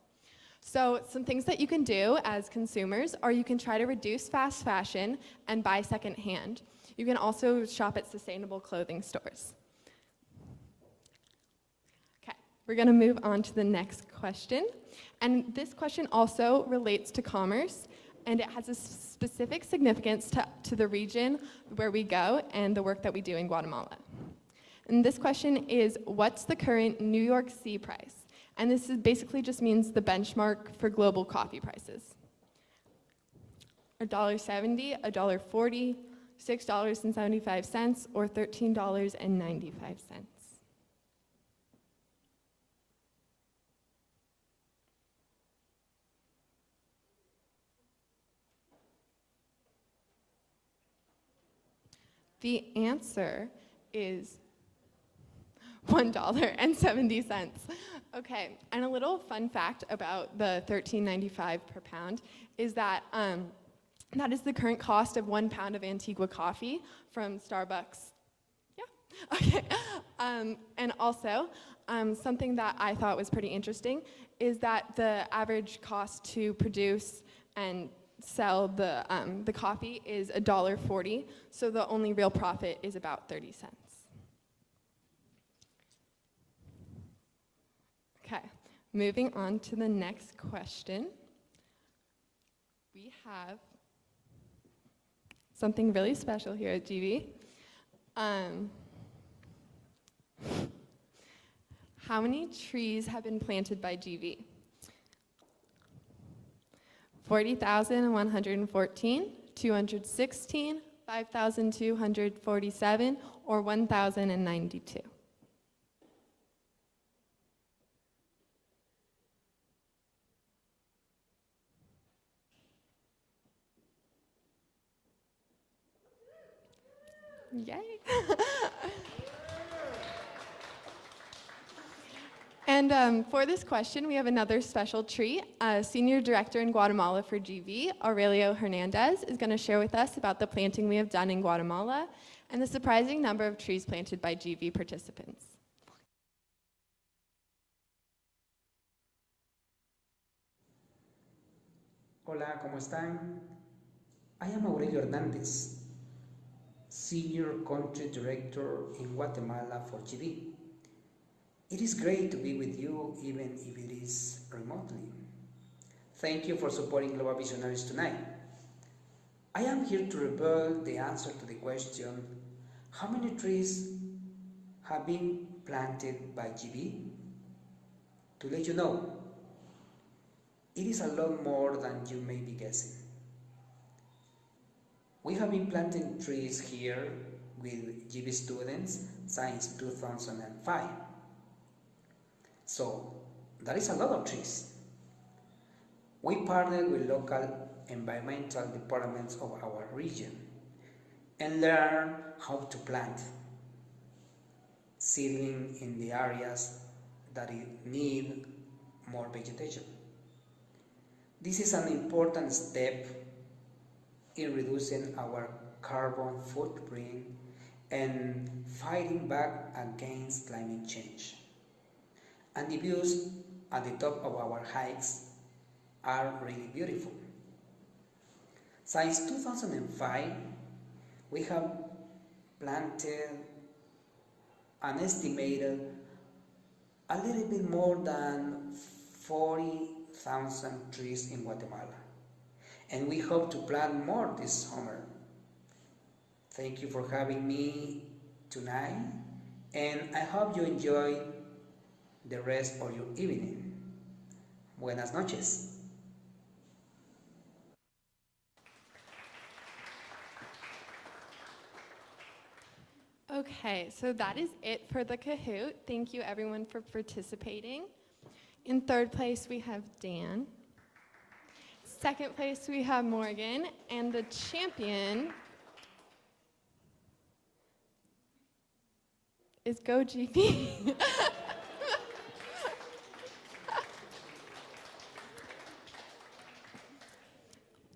So some things that you can do as consumers are you can try to reduce fast fashion and buy secondhand. You can also shop at sustainable clothing stores. Okay, we're going to move on to the next question. And this question also relates to commerce, and it has a specific significance to the region where we go and the work that we do in Guatemala. And this question is, what's the current New York C price? And this is basically just means the benchmark for global coffee prices. $1.70, $1.40, $6.75, or $13.95. The answer is $1.70. Okay, and a little fun fact about the $13.95 per pound is that that is the current cost of 1 pound of Antigua coffee from Starbucks. Yeah, okay. And also, something that I thought was pretty interesting is that the average cost to produce and sell the coffee is $1.40, so the only real profit is about 30 cents. Okay, moving on to the next question. We have something really special here at GV. How many trees have been planted by GV? 40,114, 216, 5,247, or 1,092? Yay! And for this question, we have another special treat. Senior Director in Guatemala for GV, Aurelio Hernandez, is going to share with us about the planting we have done in Guatemala and the surprising number of trees planted by GV participants. Hola, ¿cómo están? I am Aurelio Hernandez, Senior Country Director in Guatemala for GV. It is great to be with you, even if it is remotely. Thank you for supporting Global Visionaries tonight. I am here to reveal the answer to the question, how many trees have been planted by GV? To let you know, it is a lot more than you may be guessing. We have been planting trees here with GV students since 2005. So, that is a lot of trees. We partnered with local environmental departments of our region and learn how to plant, seedling in the areas that need more vegetation. This is an important step in reducing our carbon footprint and fighting back against climate change. And the views at the top of our hikes are really beautiful. Since 2005, we have planted an estimated a little bit more than 40,000 trees in Guatemala. And we hope to plant more this summer. Thank you for having me tonight, and I hope you enjoy the rest of your evening. Buenas noches. Okay, so that is it for the Kahoot. Thank you everyone for participating. In third place, we have Dan. Second place, we have Morgan. And the champion is Go GP.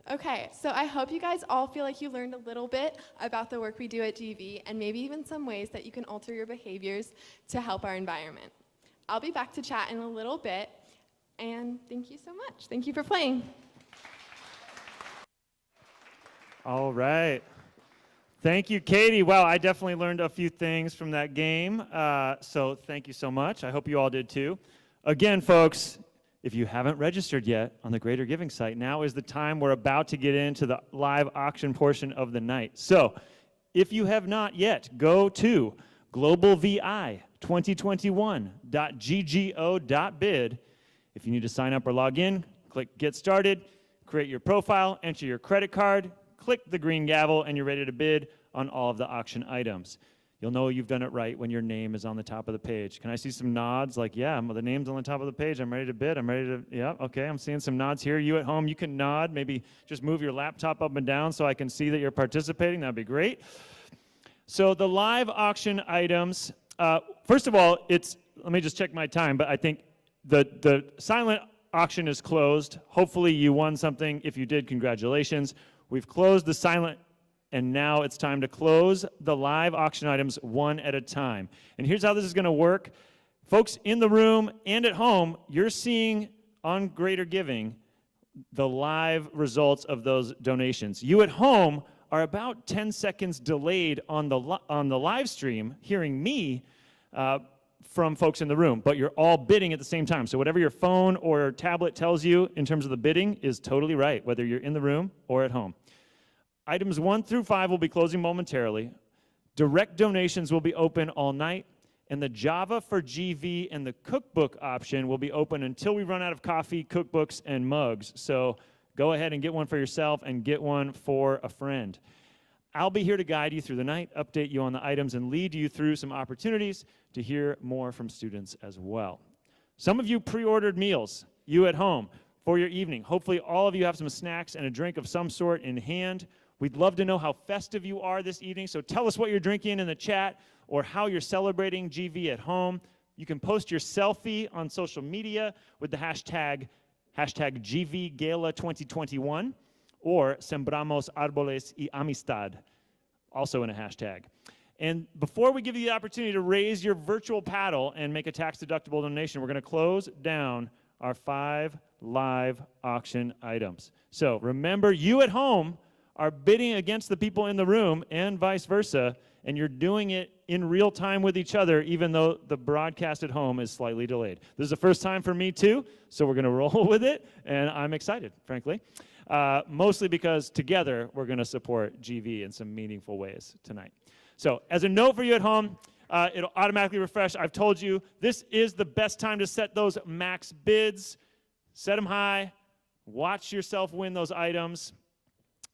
Okay, so I hope you guys all feel like you learned a little bit about the work we do at GV and maybe even some ways that you can alter your behaviors to help our environment. I'll be back to chat in a little bit, and thank you so much. Thank you for playing. All right. Thank you, Katie. Wow, I definitely learned a few things from that game. So thank you so much. I hope you all did too. Again, folks, if you haven't registered yet on the Greater Giving site, now is the time. We're about to get into the live auction portion of the night. So if you have not yet, go to globalvi2021.ggo.bid. If you need to sign up or log in, click Get Started, create your profile, enter your credit card, click the green gavel, and you're ready to bid on all of the auction items. You'll know you've done it right when your name is on the top of the page. Can I see some nods? Like, yeah, the name's on the top of the page. I'm ready to bid. I'm ready to, yeah, okay. I'm seeing some nods here. You at home, you can nod. Maybe just move your laptop up and down so I can see that you're participating. That'd be great. So the live auction items, first of all, let me just check my time, but I think the silent auction is closed. Hopefully you won something. If you did, congratulations. We've closed the silent, and now it's time to close the live auction items one at a time. And here's how this is going to work. Folks in the room and at home, you're seeing on Greater Giving the live results of those donations. You at home are about 10 seconds delayed on the live stream, hearing me from folks in the room, but you're all bidding at the same time. So whatever your phone or tablet tells you in terms of the bidding is totally right, whether you're in the room or at home. Items 1 through 5 will be closing momentarily. Direct donations will be open all night, and the Java for GV and the cookbook option will be open until we run out of coffee, cookbooks, and mugs. So go ahead and get one for yourself and get one for a friend. I'll be here to guide you through the night, update you on the items, and lead you through some opportunities to hear more from students as well. Some of you pre-ordered meals, you at home, for your evening. Hopefully all of you have some snacks and a drink of some sort in hand. We'd love to know how festive you are this evening, so tell us what you're drinking in the chat or how you're celebrating GV at home. You can post your selfie on social media with the hashtag GV Gala 2021 or Sembramos, Arboles y Amistad, also in a hashtag. And before we give you the opportunity to raise your virtual paddle and make a tax-deductible donation, we're going to close down our 5 live auction items. So remember, you at home are bidding against the people in the room and vice versa, and you're doing it in real time with each other, even though the broadcast at home is slightly delayed. This is the first time for me too, so we're going to roll with it, and I'm excited, frankly. Mostly because together we're going to support GV in some meaningful ways tonight. So as a note for you at home, it'll automatically refresh. I've told you this is the best time to set those max bids. Set them high. Watch yourself win those items.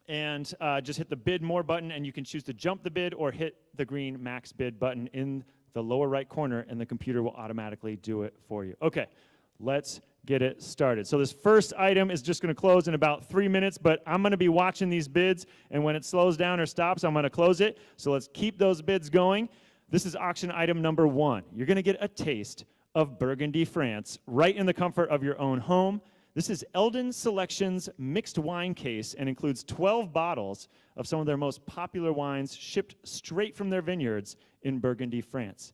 And just hit the bid more button, and you can choose to jump the bid or hit the green max bid button in the lower right corner, and the computer will automatically do it for you. Okay, let's get it started. So this first item is just going to close in about 3 minutes, but I'm going to be watching these bids, and when it slows down or stops, I'm going to close it. So let's keep those bids going. This is auction item number 1. You're going to get a taste of Burgundy, France, right in the comfort of your own home. This is Eldon Selections mixed wine case and includes 12 bottles of some of their most popular wines shipped straight from their vineyards in Burgundy, France.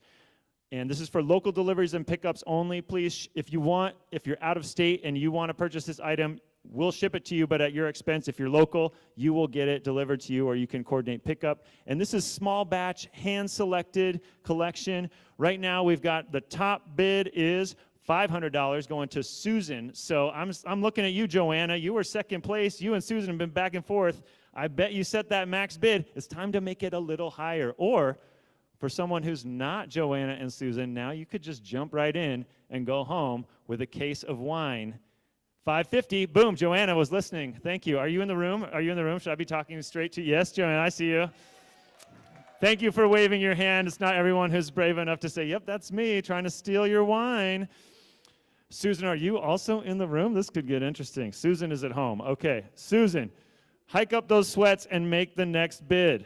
And this is for local deliveries and pickups only. Please, if you're out of state and you want to purchase this item, we'll ship it to you, but at your expense. If you're local, you will get it delivered to you, or you can coordinate pickup. And this is small batch, hand-selected collection. Right now, we've got the top bid is $500 going to Susan. So I'm looking at you, Joanna. You were second place. You and Susan have been back and forth. I bet you set that max bid. It's time to make it a little higher. Or for someone who's not Joanna and Susan, now you could just jump right in and go home with a case of wine. $550. Boom, Joanna was listening. Thank you. Are you in the room? Are you in the room? Should I be talking straight to you? Yes, Joanna, I see you. Thank you for waving your hand. It's not everyone who's brave enough to say, yep, that's me trying to steal your wine. Susan, are you also in the room? This could get interesting. Susan is at home. Okay, Susan, hike up those sweats and make the next bid.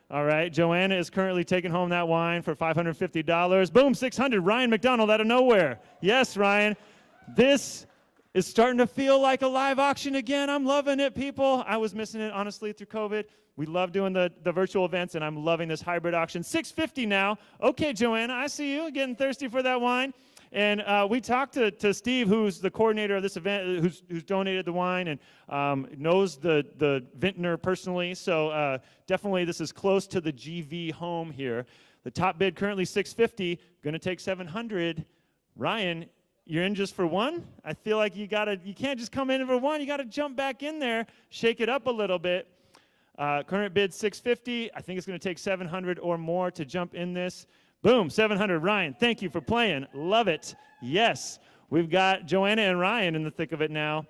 All right, Joanna is currently taking home that wine for $550. Boom, $600. Ryan McDonald out of nowhere. Yes, Ryan. This is starting to feel like a live auction again. I'm loving it, people. I was missing it, honestly, through COVID. We love doing the virtual events, and I'm loving this hybrid auction. $650 now. Okay, Joanna, I see you getting thirsty for that wine. And we talked to Steve, who's the coordinator of this event, who's donated the wine and knows the vintner personally. So definitely this is close to the GV home here. The top bid currently $650, going to take $700. Ryan, you're in just for one? I feel like you can't just come in for one. You got to jump back in there, shake it up a little bit. Current bid $650. I think it's going to take $700 or more to jump in this. Boom, $700. Ryan, thank you for playing. Love it. Yes, we've got Joanna and Ryan in the thick of it now.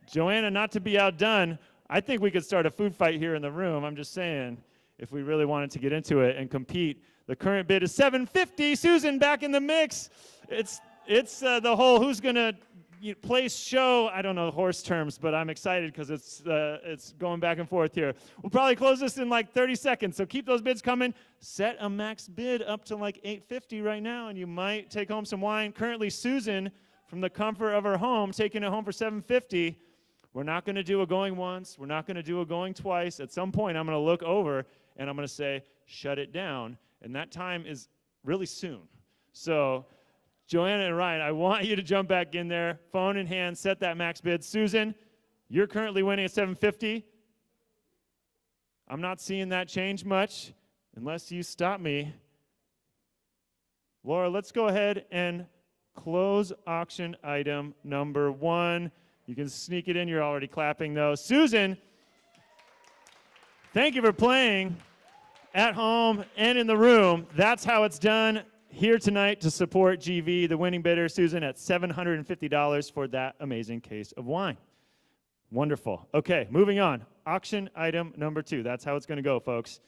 Joanna, not to be outdone, I think we could start a food fight here in the room. I'm just saying, if we really wanted to get into it and compete. The current bid is $750. Susan, back in the mix. It's the whole who's going to place show. I don't know horse terms, but I'm excited because it's going back and forth here. We'll probably close this in like 30 seconds, so keep those bids coming. Set a max bid up to like $850 right now, and you might take home some wine. Currently, Susan, from the comfort of her home, taking it home for $750. We're not going to do a going once. We're not going to do a going twice. At some point, I'm going to look over, and I'm going to say, shut it down, and that time is really soon. So Joanna and Ryan, I want you to jump back in there, phone in hand, set that max bid. Susan, you're currently winning at $750. I'm not seeing that change much unless you stop me. Laura, let's go ahead and close auction item number 1. You can sneak it in. You're already clapping, though. Susan, thank you for playing at home and in the room. That's how it's done here tonight to support GV. The winning bidder, Susan, at $750 for that amazing case of wine. Wonderful. Okay, moving on. Auction item number 2. That's how it's going to go, folks.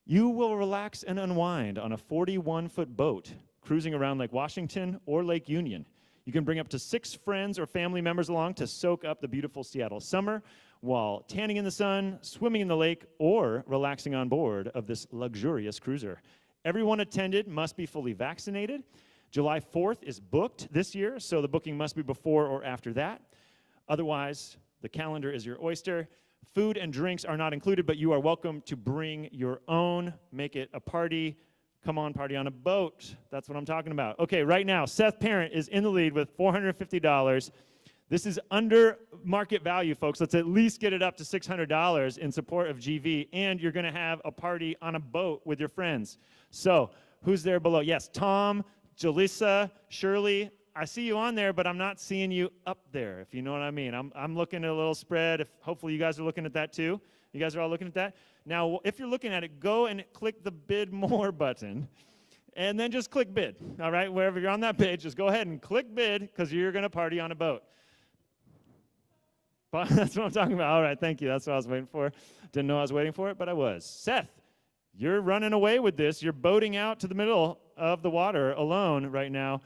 You will relax and unwind on a 41-foot boat cruising around Lake Washington or Lake Union. You can bring up to 6 friends or family members along to soak up the beautiful Seattle summer while tanning in the sun, swimming in the lake, or relaxing on board of this luxurious cruiser. Everyone attended must be fully vaccinated. July 4th is booked this year, so the booking must be before or after that. Otherwise, the calendar is your oyster. Food and drinks are not included, but you are welcome to bring your own. Make it a party. Come on, party on a boat. That's what I'm talking about. Okay, right now, Seth Parent is in the lead with $450. This is under market value, folks. Let's at least get it up to $600 in support of GV, and you're going to have a party on a boat with your friends. So, who's there below? Yes, Tom, Jalissa, Shirley. I see you on there, but I'm not seeing you up there, if you know what I mean. I'm looking at a little spread. Hopefully you guys are looking at that too. You guys are all looking at that? Now, if you're looking at it, go and click the bid more button, and then just click bid, all right? Wherever you're on that page, just go ahead and click bid, because you're going to party on a boat. But that's what I'm talking about. All right, thank you. That's what I was waiting for. Didn't know I was waiting for it, but I was. Seth, you're running away with this. You're boating out to the middle of the water alone right now.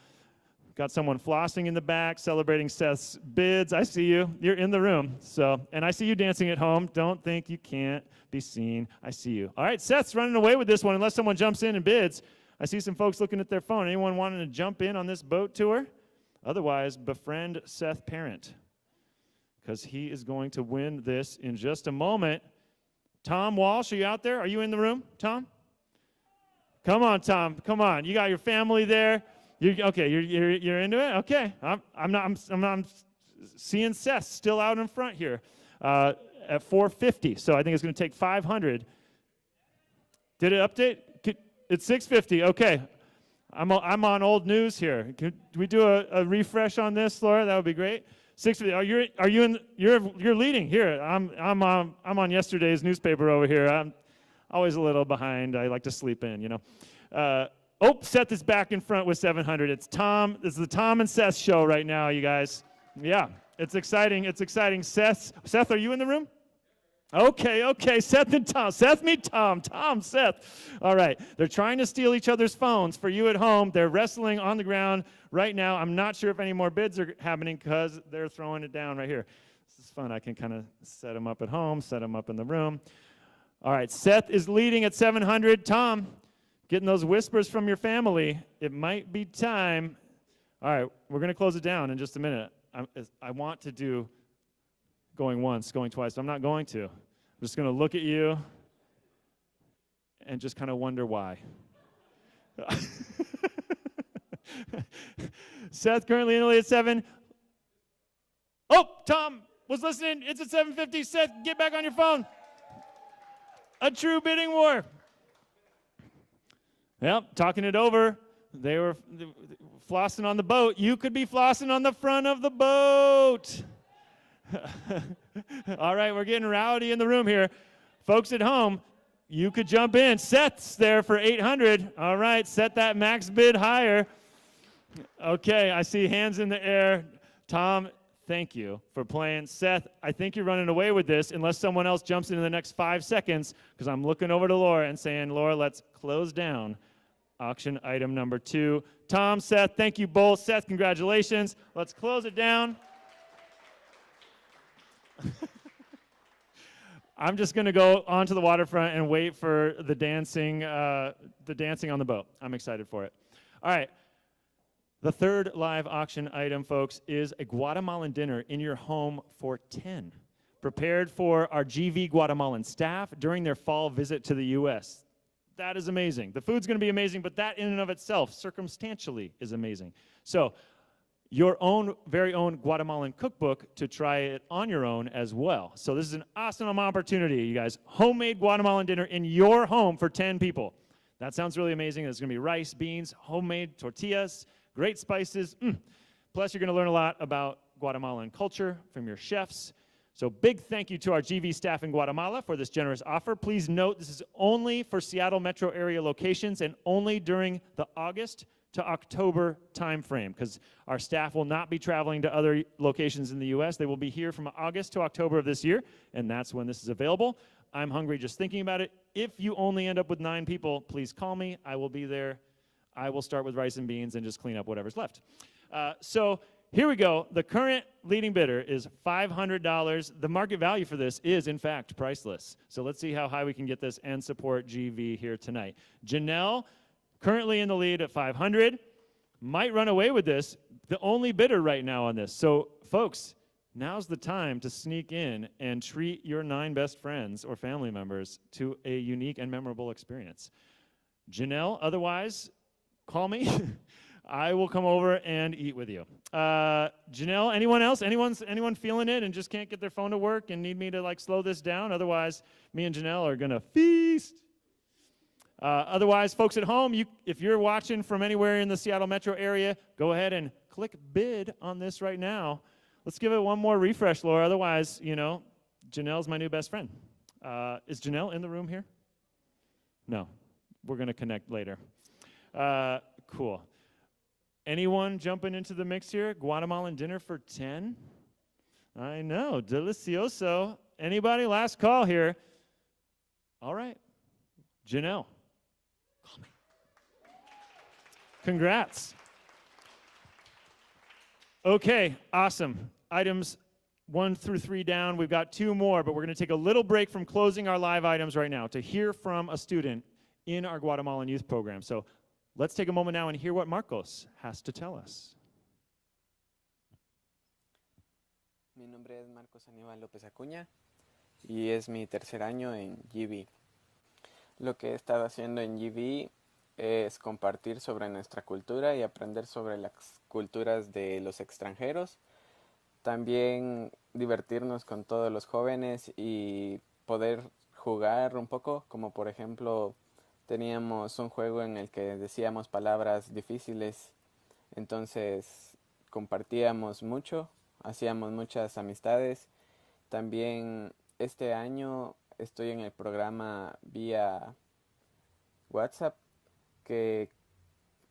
Got someone flossing in the back, celebrating Seth's bids. I see you. You're in the room. And I see you dancing at home. Don't think you can't be seen. I see you. All right, Seth's running away with this one unless someone jumps in and bids. I see some folks looking at their phone. Anyone wanting to jump in on this boat tour? Otherwise, befriend Seth Parent, because he is going to win this in just a moment. Tom Walsh, are you out there? Are you in the room, Tom? Come on, Tom. Come on. You got your family there. You're into it. Okay, I'm seeing Seth still out in front here at 450. So I think it's going to take 500. Did it update? It's 650. Okay, I'm on old news here. Could we do a refresh on this, Laura? That would be great. 650. You're leading here. I'm on yesterday's newspaper over here. I'm always a little behind. I like to sleep in, you know. Seth is back in front with 700. It's Tom. This is the Tom and Seth show right now, you guys. Yeah, it's exciting. It's exciting. Seth, are you in the room? Okay. Seth and Tom. Seth, meet Tom. Tom, Seth. All right. They're trying to steal each other's phones for you at home. They're wrestling on the ground right now. I'm not sure if any more bids are happening because they're throwing it down right here. This is fun. I can kind of set them up at home, set them up in the room. All right. Seth is leading at 700. Tom, getting those whispers from your family. It might be time. All right, we're going to close it down in just a minute. I want to do going once, going twice. I'm not going to. I'm just going to look at you and just kind of wonder why. Seth currently in the lead at 7. Oh, Tom was listening. It's at 750. Seth, get back on your phone. A true bidding war. Yep, talking it over. They were flossing on the boat. You could be flossing on the front of the boat. All right, we're getting rowdy in the room here. Folks at home, you could jump in. Seth's there for 800. All right, set that max bid higher. Okay, I see hands in the air. Tom, thank you for playing. Seth, I think you're running away with this unless someone else jumps in the next 5 seconds, because I'm looking over to Laura and saying, Laura, let's close down auction item number 2. Tom, Seth, thank you both. Seth, congratulations. Let's close it down. I'm just going to go onto the waterfront and wait for the dancing on the boat. I'm excited for it. All right. The third live auction item, folks, is a Guatemalan dinner in your home for 10, prepared for our GV Guatemalan staff during their fall visit to the U.S. That is amazing. The food's going to be amazing, but that in and of itself, circumstantially, is amazing. So your own very own Guatemalan cookbook to try it on your own as well. So this is an awesome opportunity, you guys. Homemade Guatemalan dinner in your home for 10 people. That sounds really amazing. There's going to be rice, beans, homemade tortillas, great spices. Plus, you're going to learn a lot about Guatemalan culture from your chefs. So big thank you to our GV staff in Guatemala for this generous offer. Please note this is only for Seattle metro area locations and only during the August to October timeframe, because our staff will not be traveling to other locations in the U.S. They will be here from August to October of this year, and that's when this is available. I'm hungry just thinking about it. If you only end up with 9 people, please call me. I will be there. I will start with rice and beans and just clean up whatever's left. So here we go. The current leading bidder is $500. The market value for this is, in fact, priceless. So let's see how high we can get this and support GV here tonight. Janelle, currently in the lead at $500, might run away with this, the only bidder right now on this. So folks, now's the time to sneak in and treat your 9 best friends or family members to a unique and memorable experience. Janelle, otherwise, call me. I will come over and eat with you. Janelle, anyone else? Anyone feeling it and just can't get their phone to work and need me to like slow this down? Otherwise, me and Janelle are gonna feast. Otherwise, folks at home, if you're watching from anywhere in the Seattle metro area, go ahead and click bid on this right now. Let's give it one more refresh, Laura. Otherwise, you know, Janelle's my new best friend. Is Janelle in the room here? No. We're going to connect later. Cool. Anyone jumping into the mix here? Guatemalan dinner for 10? I know. Delicioso. Anybody? Last call here. All right. Janelle. Call me. Congrats. Okay, awesome. Items 1 through 3 down. We've got 2 more, but we're going to take a little break from closing our live items right now to hear from a student in our Guatemalan youth program. So let's take a moment now and hear what Marcos has to tell us. Mi nombre es Marcos Aníbal López Acuña y es mi tercer año en GV. Lo que he estado haciendo en GV es compartir sobre nuestra cultura y aprender sobre las culturas de los extranjeros. También divertirnos con todos los jóvenes y poder jugar un poco, como por ejemplo teníamos un juego en el que decíamos palabras difíciles, entonces compartíamos mucho, hacíamos muchas amistades. También este año estoy en el programa vía WhatsApp, que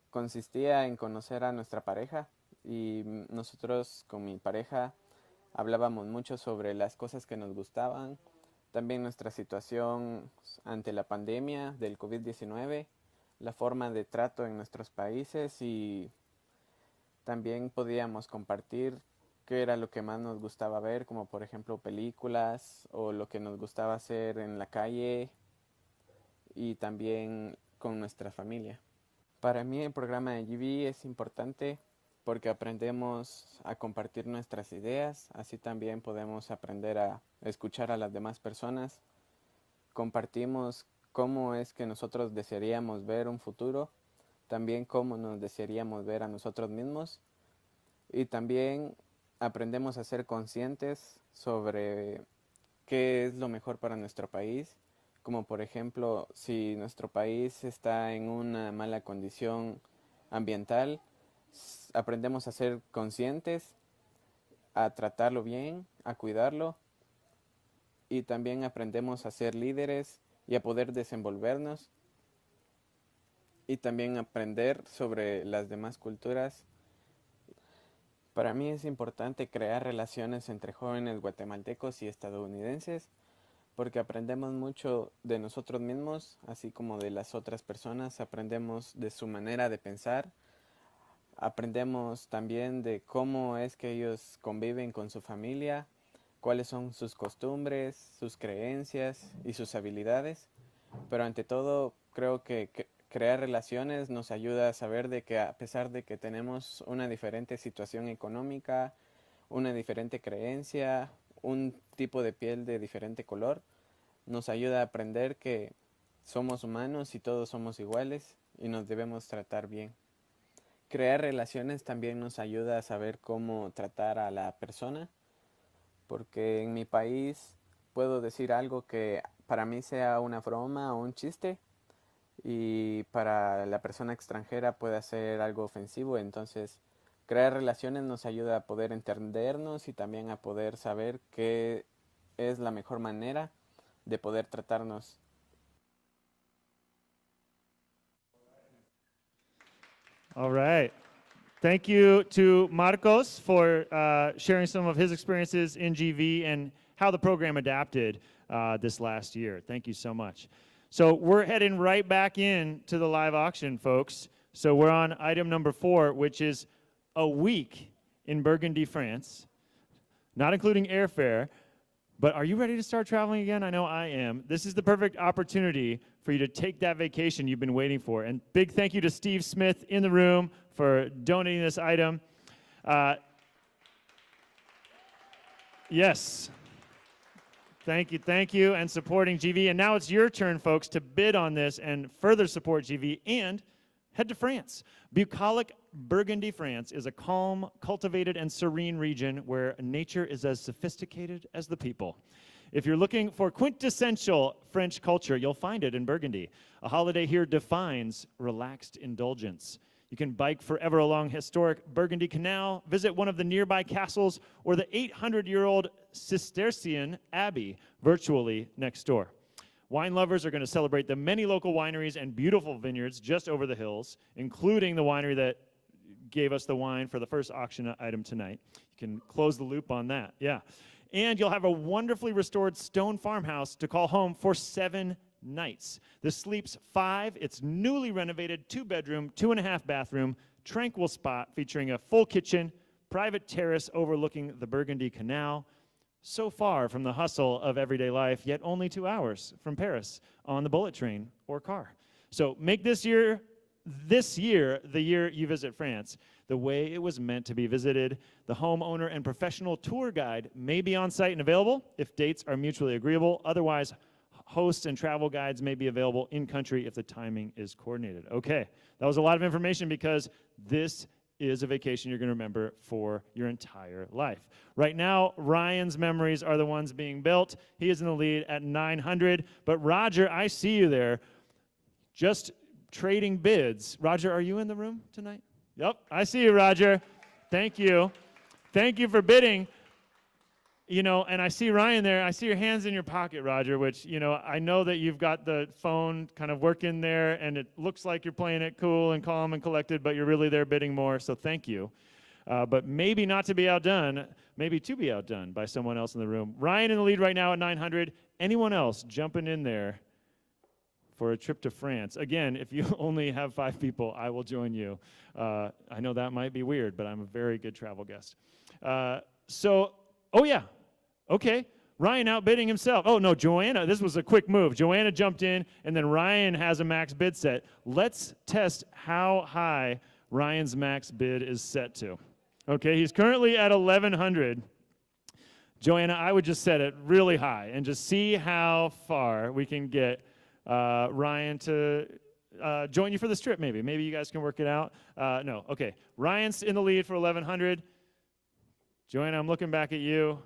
consistía en conocer a nuestra pareja, y nosotros con mi pareja hablábamos mucho sobre las cosas que nos gustaban, también nuestra situación ante la pandemia del COVID-19, la forma de trato en nuestros países, y también podíamos compartir qué era lo que más nos gustaba ver, como por ejemplo películas o lo que nos gustaba hacer en la calle, y también con nuestra familia. Para mí el programa de GV es importante porque aprendemos a compartir nuestras ideas, así también podemos aprender a escuchar a las demás personas. Compartimos cómo es que nosotros desearíamos ver un futuro, también cómo nos desearíamos ver a nosotros mismos, y también aprendemos a ser conscientes sobre qué es lo mejor para nuestro país, como por ejemplo, si nuestro país está en una mala condición ambiental, aprendemos a ser conscientes, a tratarlo bien, a cuidarlo, y también aprendemos a ser líderes y a poder desenvolvernos, y también aprender sobre las demás culturas. Para mí es importante crear relaciones entre jóvenes guatemaltecos y estadounidenses, porque aprendemos mucho de nosotros mismos, así como de las otras personas. Aprendemos de su manera de pensar, aprendemos también de cómo es que ellos conviven con su familia, cuáles son sus costumbres, sus creencias y sus habilidades. Pero ante todo, creo que crear relaciones nos ayuda a saber de que a pesar de que tenemos una diferente situación económica, una diferente creencia, un tipo de piel de diferente color, nos ayuda a aprender que Somos humanos y todos somos iguales y nos debemos tratar bien. Crear relaciones también nos ayuda a saber cómo tratar a la persona, porque en mi país puedo decir algo que para mí sea una broma o un chiste y para la persona extranjera puede ser algo ofensivo. Entonces, crear relaciones nos ayuda a poder entendernos y también a poder saber qué es la mejor manera de poder tratarnos. All right. Thank you to Marcos for sharing some of his experiences in GV and how the program adapted this last year. Thank you so much. So we're heading right back in to the live auction, folks. So we're on item number 4, which is a week in Burgundy, France, not including airfare. But are you ready to start traveling again? I know I am. This is the perfect opportunity for you to take that vacation you've been waiting for. And big thank you to Steve Smith in the room for donating this item. Yes. Thank you, and supporting GV. And now it's your turn, folks, to bid on this and further support GV and head to France. Bucolic Burgundy, France is a calm, cultivated, and serene region where nature is as sophisticated as the people. If you're looking for quintessential French culture, you'll find it in Burgundy. A holiday here defines relaxed indulgence. You can bike forever along historic Burgundy Canal, visit one of the nearby castles, or the 800-year-old Cistercian Abbey virtually next door. Wine lovers are going to celebrate the many local wineries and beautiful vineyards just over the hills, including the winery that gave us the wine for the first auction item tonight. You can close the loop on that, yeah. And you'll have a wonderfully restored stone farmhouse to call home for 7 nights. This sleeps 5. It's newly renovated 2-bedroom, 2.5-bathroom, tranquil spot featuring a full kitchen, private terrace overlooking the Burgundy Canal. So far from the hustle of everyday life, yet only 2 hours from Paris on the bullet train or car. So make this year the year you visit France the way it was meant to be visited. The homeowner and professional tour guide may be on site and available if dates are mutually agreeable. Otherwise, hosts and travel guides may be available in country if the timing is coordinated. Okay, that was a lot of information because this is a vacation you're going to remember for your entire life. Right now, Ryan's memories are the ones being built. He is in the lead at 900. But Roger, I see you there. Just trading bids. Roger, are you in the room tonight? Yep, I see you, Roger. Thank you. Thank you for bidding. You know, and I see Ryan there. I see your hands in your pocket, Roger, which, you know, I know that you've got the phone kind of working there, and it looks like you're playing it cool and calm and collected, but you're really there bidding more, so thank you. But maybe not to be outdone, maybe to be outdone by someone else in the room. Ryan in the lead right now at 900. Anyone else jumping in there for a trip to France? Again, if you only have 5 people, I will join you. I know that might be weird, but I'm a very good travel guest. Oh yeah. Okay, Ryan outbidding himself. Oh, no, Joanna, this was a quick move. Joanna jumped in, and then Ryan has a max bid set. Let's test how high Ryan's max bid is set to. Okay, he's currently at 1,100. Joanna, I would just set it really high and just see how far we can get Ryan to join you for this trip, maybe. Maybe you guys can work it out. No, okay. Ryan's in the lead for 1,100. Joanna, I'm looking back at you.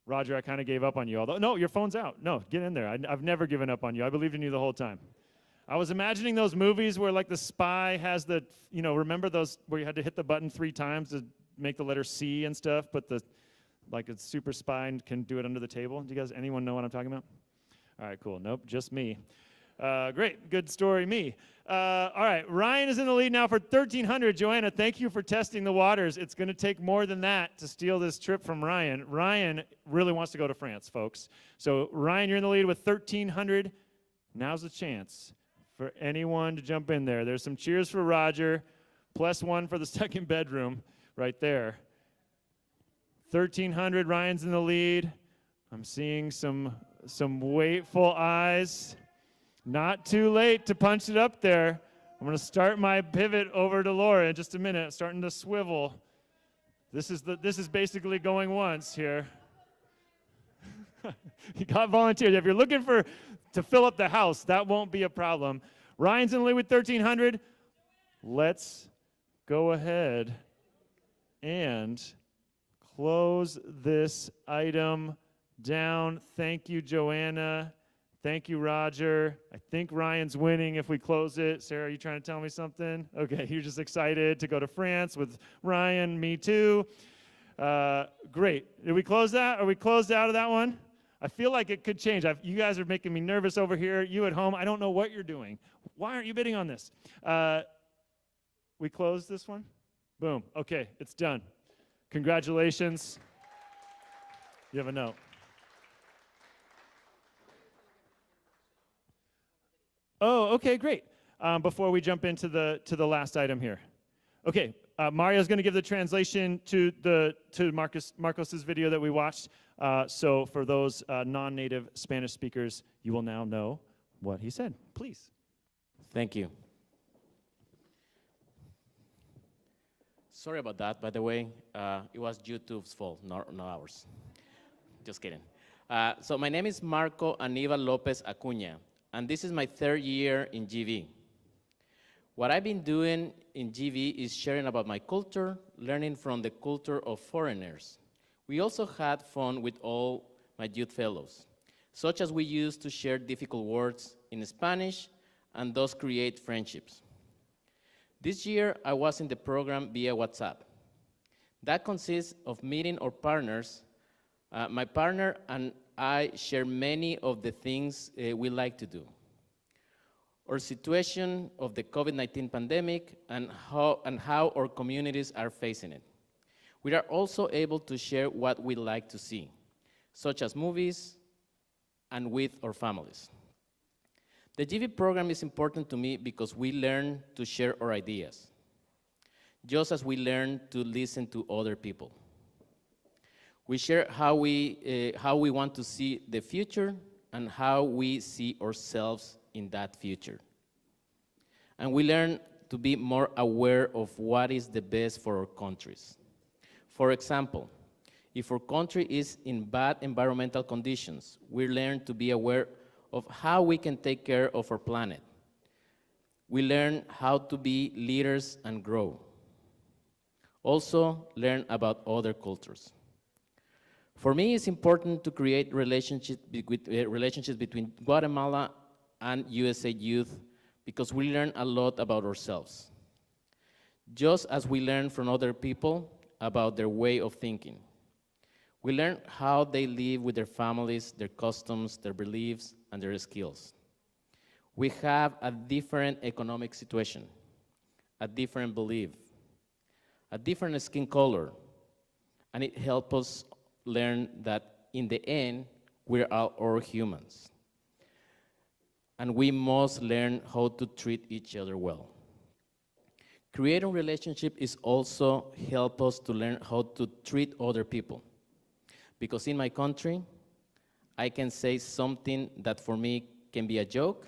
Roger, I kind of gave up on you. Although, no, your phone's out. No, get in there. I've never given up on you. I believed in you the whole time. I was imagining those movies where, like, the spy has the, you know, remember those where you had to hit the button 3 times to make the letter C and stuff, but the, like, a super spy can do it under the table? Do you guys, anyone know what I'm talking about? All right, cool. Nope, just me. Great, good story, me. All right, Ryan is in the lead now for 1,300. Joanna, thank you for testing the waters. It's going to take more than that to steal this trip from Ryan. Ryan really wants to go to France, folks. So, Ryan, you're in the lead with 1,300. Now's the chance for anyone to jump in there. There's some cheers for Roger, +1 for the second bedroom right there. 1,300, Ryan's in the lead. I'm seeing some wakeful eyes. Not too late to punch it up there. I'm going to start my pivot over to Laura in just a minute, starting to swivel. This is basically going once here. You got volunteers. If you're looking to fill up the house, that won't be a problem. Ryan's in the lead with 1,300. Let's go ahead and close this item down. Thank you, Joanna. Thank you, Roger. I think Ryan's winning if we close it. Sarah, are you trying to tell me something? Okay, you're just excited to go to France with Ryan. Me too. Great. Did we close that? Are we closed out of that one? I feel like it could change. You guys are making me nervous over here. You at home, I don't know what you're doing. Why aren't you bidding on this? We closed this one? Boom. Okay, it's done. Congratulations. You have a note. Oh, okay, great. Before we jump into the last item here. Okay, Mario's going to give the translation to Marcos's video that we watched. So for those non-native Spanish speakers, you will now know what he said. Please. Thank you. Sorry about that, by the way. It was YouTube's fault, not ours. Just kidding. So my name is Marco Aníbal López Acuña, and this is my 3rd year in GV. What I've been doing in GV is sharing about my culture, learning from the culture of foreigners. We also had fun with all my youth fellows, such as we used to share difficult words in Spanish and thus create friendships. This year, I was in the program via WhatsApp. That consists of meeting our partners. My partner and I share many of the things we like to do. Our situation of the COVID-19 pandemic and how our communities are facing it. We are also able to share what we like to see, such as movies and with our families. The GV program is important to me because we learn to share our ideas, just as we learn to listen to other people. We share how we want to see the future and how we see ourselves in that future. And we learn to be more aware of what is the best for our countries. For example, if our country is in bad environmental conditions, we learn to be aware of how we can take care of our planet. We learn how to be leaders and grow. Also, learn about other cultures. For me, it's important to create relationships between Guatemala and USA youth because we learn a lot about ourselves, just as we learn from other people about their way of thinking. We learn how they live with their families, their customs, their beliefs, and their skills. We have a different economic situation, a different belief, a different skin color, and it helps us learn that in the end, we're all humans. And we must learn how to treat each other well. Creating relationship is also help us to learn how to treat other people. Because in my country, I can say something that for me can be a joke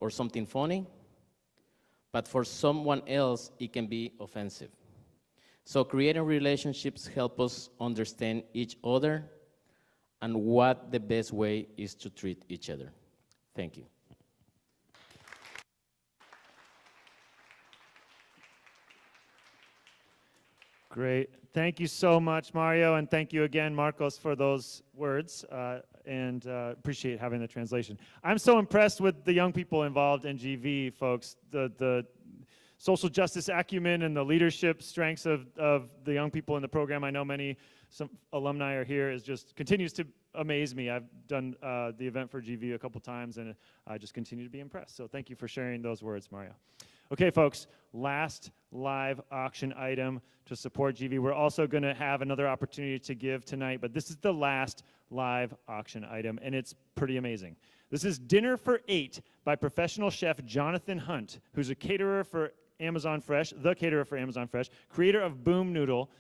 or something funny, but for someone else, it can be offensive. So creating relationships help us understand each other and what the best way is to treat each other. Thank you. Great. Thank you so much, Mario, and thank you again, Marcos, for those words, and appreciate having the translation. I'm so impressed with the young people involved in GV, folks. The social justice acumen and the leadership strengths of the young people in the program. I know some alumni are here, is just continues to amaze me. I've done the event for GV a couple times, and I just continue to be impressed. So thank you for sharing those words, Mario. Okay, folks, last live auction item to support GV. We're also going to have another opportunity to give tonight, but this is the last live auction item, and it's pretty amazing. This is Dinner for 8 by professional chef Jonathan Hunt, who's a caterer for Amazon Fresh, the caterer for Amazon Fresh, creator of Boom Noodle.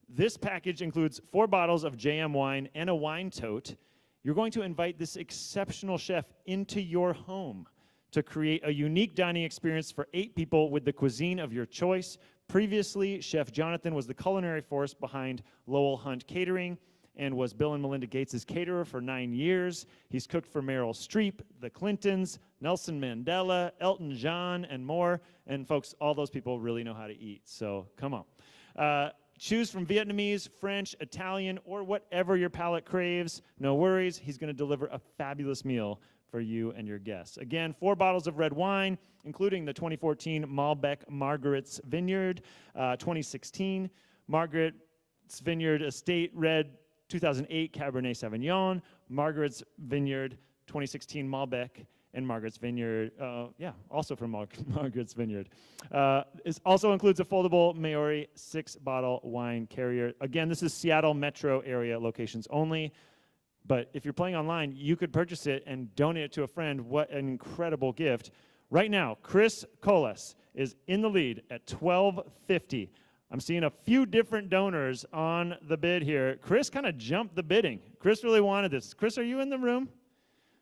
This package includes 4 bottles of JM wine and a wine tote. You're going to invite this exceptional chef into your home to create a unique dining experience for 8 people with the cuisine of your choice. Previously, Chef Jonathan was the culinary force behind Lowell Hunt Catering, and was Bill and Melinda Gates' caterer for 9 years. He's cooked for Meryl Streep, the Clintons, Nelson Mandela, Elton John, and more. And folks, all those people really know how to eat, so come on. Choose from Vietnamese, French, Italian, or whatever your palate craves. No worries, he's going to deliver a fabulous meal for you and your guests. Again, 4 bottles of red wine, including the 2014 Malbec Margaret's Vineyard, 2016 Margaret's Vineyard Estate Red 2008 Cabernet Sauvignon, Margaret's Vineyard 2016 Malbec, and Margaret's Vineyard, also from Margaret's Vineyard. It also includes a foldable Maori 6-bottle wine carrier. Again, this is Seattle metro area locations only, but if you're playing online, you could purchase it and donate it to a friend. What an incredible gift. Right now, Chris Colas is in the lead at $12.50. I'm seeing a few different donors on the bid here. Chris kind of jumped the bidding. Chris really wanted this. Chris, are you in the room?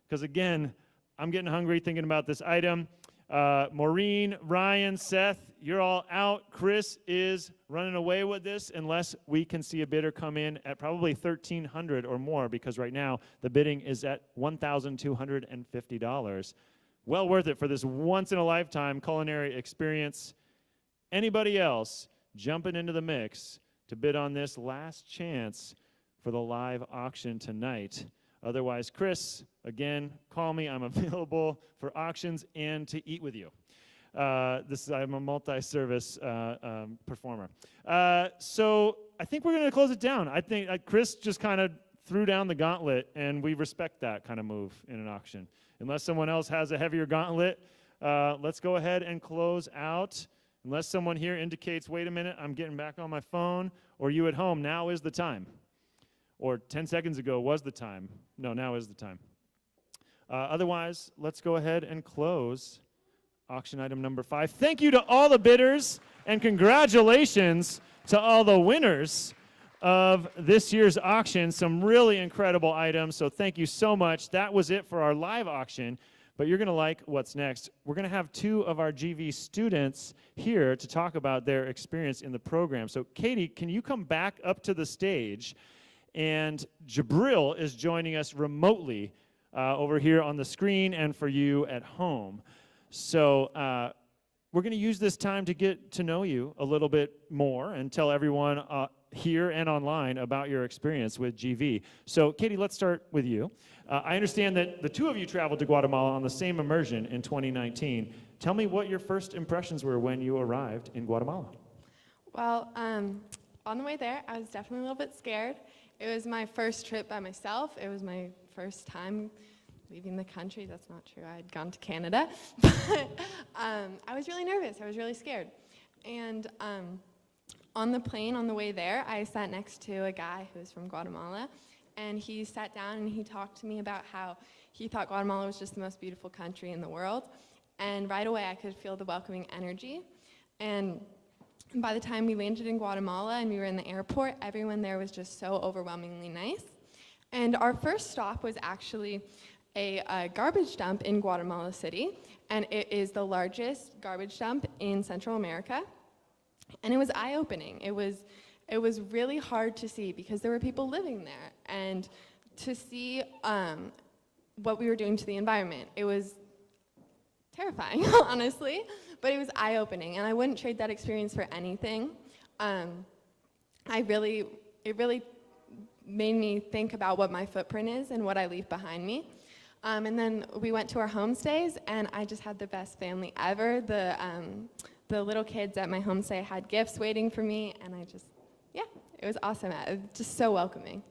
Because again, I'm getting hungry thinking about this item. Maureen, Ryan, Seth, you're all out. Chris is running away with this unless we can see a bidder come in at probably $1,300 or more, because right now the bidding is at $1,250. Well worth it for this once-in-a-lifetime culinary experience. Anybody else jumping into the mix to bid on this last chance for the live auction tonight? Otherwise, Chris, again, call me. I'm available for auctions and to eat with you. I'm a multi-service performer. So I think we're going to close it down. I think Chris just kind of threw down the gauntlet, and we respect that kind of move in an auction. Unless someone else has a heavier gauntlet, let's go ahead and close out. Unless someone here indicates, wait a minute, I'm getting back on my phone, or you at home, now is the time. Or 10 seconds ago was the time. No, now is the time. Otherwise, let's go ahead and close auction item number 5. Thank you to all the bidders, and congratulations to all the winners of this year's auction. Some really incredible items, so thank you so much. That was it for our live auction, but you're going to like what's next. We're going to have 2 of our GV students here to talk about their experience in the program. So Katie, can you come back up to the stage? And Jabril is joining us remotely over here on the screen and for you at home. So we're going to use this time to get to know you a little bit more and tell everyone here and online about your experience with GV. So Katie, let's start with you. I understand that the 2 of you traveled to Guatemala on the same immersion in 2019. Tell me what your first impressions were when you arrived in Guatemala. Well, on the way there, I was definitely a little bit scared. It was my first trip by myself. It was my first time leaving the country. That's not true. I had gone to Canada. But I was really nervous. I was really scared. And on the plane on the way there, I sat next to a guy who was from Guatemala. And he sat down and he talked to me about how he thought Guatemala was just the most beautiful country in the world. And right away, I could feel the welcoming energy. And by the time we landed in Guatemala and we were in the airport, everyone there was just so overwhelmingly nice. And our first stop was actually a garbage dump in Guatemala City, and it is the largest garbage dump in Central America. And it was eye-opening. It was really hard to see because there were people living there, and to see what we were doing to the environment. It was terrifying, honestly, but it was eye-opening, and I wouldn't trade that experience for anything. It really made me think about what my footprint is and what I leave behind me. And then we went to our homestays, and I just had the best family ever. The little kids at my homestay had gifts waiting for me, and it was awesome. It was just so welcoming.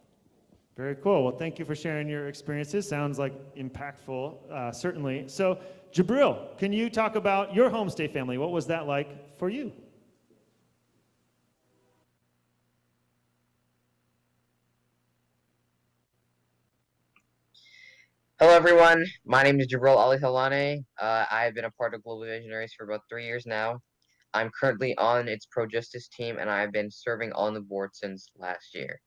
Very cool. Well, thank you for sharing your experiences. Sounds like impactful, certainly. So, Jabril, can you talk about your homestay family? What was that like for you? Hello, everyone. My name is Jabril Ali Halane. I've been a part of Global Visionaries for about 3 years now. I'm currently on its Pro Justice team, and I've been serving on the board since last year.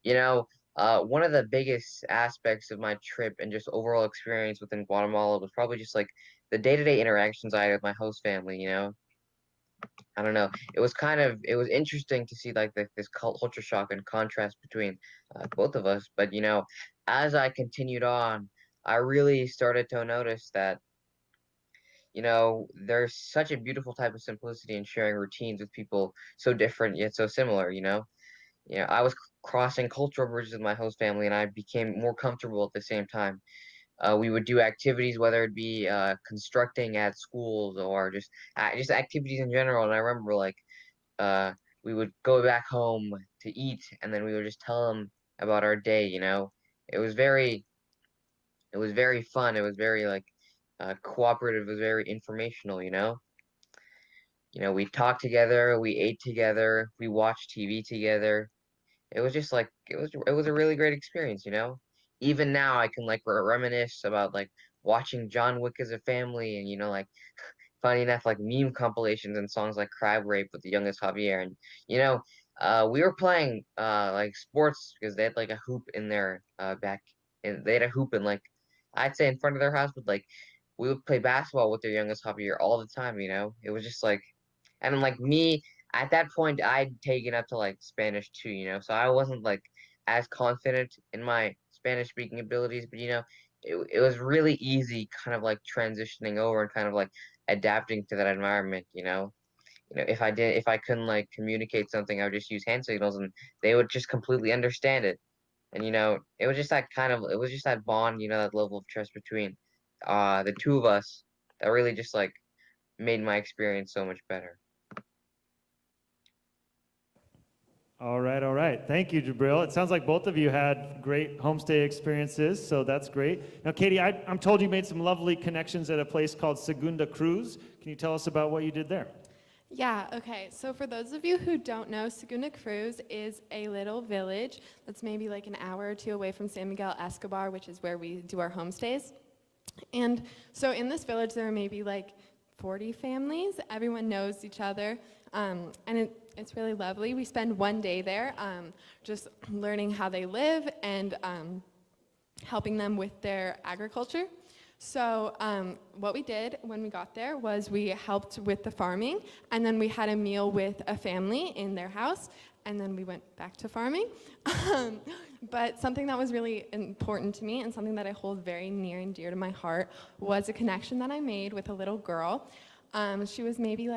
You know, one of the biggest aspects of my trip and just overall experience within Guatemala was probably just like the day-to-day interactions I had with my host family, you know. I don't know. It was interesting to see like this culture shock and contrast between both of us. But as I continued on, I really started to notice that there's such a beautiful type of simplicity in sharing routines with people so different yet so similar. I was crossing cultural bridges with my host family, and I became more comfortable at the same time. We would do activities, whether it be constructing at schools or just activities in general. And I remember uh, we would go back home to eat, and then we would just tell them about our day. It was very it was very fun. It was very cooperative. It was very informational. We talked together, we ate together, we watched TV together. It was just it was a really great experience. Even now I can reminisce about watching John Wick as a family, and funny enough, meme compilations and songs like Crab Rape with the youngest Javier. And we were playing sports because they had a hoop in their back, and they had a hoop in I'd say in front of their house, but we would play basketball with their youngest Javier all the time. It was just and then me at that point I'd taken up to Spanish too. So I wasn't as confident in my Spanish speaking abilities, but it was really easy kind of transitioning over and kind of adapting to that environment. If I couldn't communicate something, I would just use hand signals and they would just completely understand it. And it was just it was just that bond, that level of trust between the two of us that really just made my experience so much better. All right, all right. Thank you, Jabril. It sounds like both of you had great homestay experiences, so that's great. Now, Katie, I'm told you made some lovely connections at a place called Segunda Cruz. Can you tell us about what you did there? Yeah, okay. So for those of you who don't know, Segunda Cruz is a little village that's maybe an hour or two away from San Miguel Escobar, which is where we do our homestays. And so in this village, there are maybe 40 families. Everyone knows each other, and it's really lovely. We spend one day there just learning how they live and helping them with their agriculture. So what we did when we got there was we helped with the farming, and then we had a meal with a family in their house, and then we went back to farming. But something that was really important to me and something that I hold very near and dear to my heart was a connection that I made with a little girl. She was maybe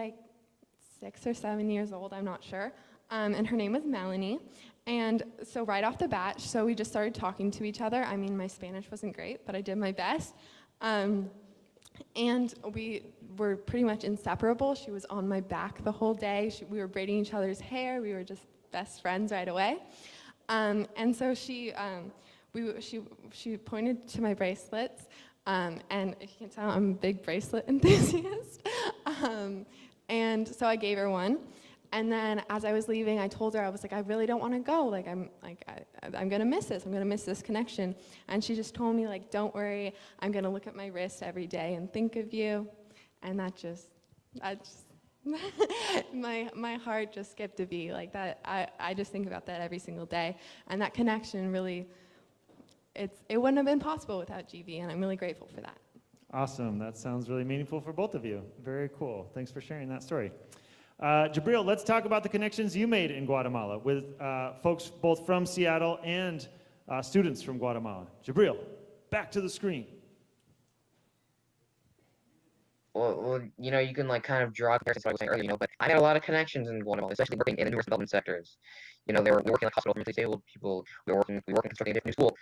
6 or 7 years old, I'm not sure, and her name was Melanie. And so right off the bat, so we just started talking to each other. I mean, my Spanish wasn't great, but I did my best. And we were pretty much inseparable. She was on my back the whole day. We were braiding each other's hair. We were just best friends right away. And so she pointed to my bracelets, and if you can tell, I'm a big bracelet enthusiast. And so I gave her one. And then as I was leaving, I told her, I was I really don't want to go. I'm going to miss this. I'm going to miss this connection. And she just told me, don't worry. I'm going to look at my wrist every day and think of you. And that just my heart just skipped a beat like that. I just think about that every single day. And that connection really, it wouldn't have been possible without GV, and I'm really grateful for that. Awesome. That sounds really meaningful for both of you. Very cool. Thanks for sharing that story. Jabril, let's talk about the connections you made in Guatemala with folks both from Seattle and students from Guatemala. Jabril, back to the screen. Well, you can kind of draw comparisons to what I was saying earlier, but I had a lot of connections in Guatemala, especially working in the newer development sectors. We were working in hospitals for mentally disabled people. We were working constructing a different new school.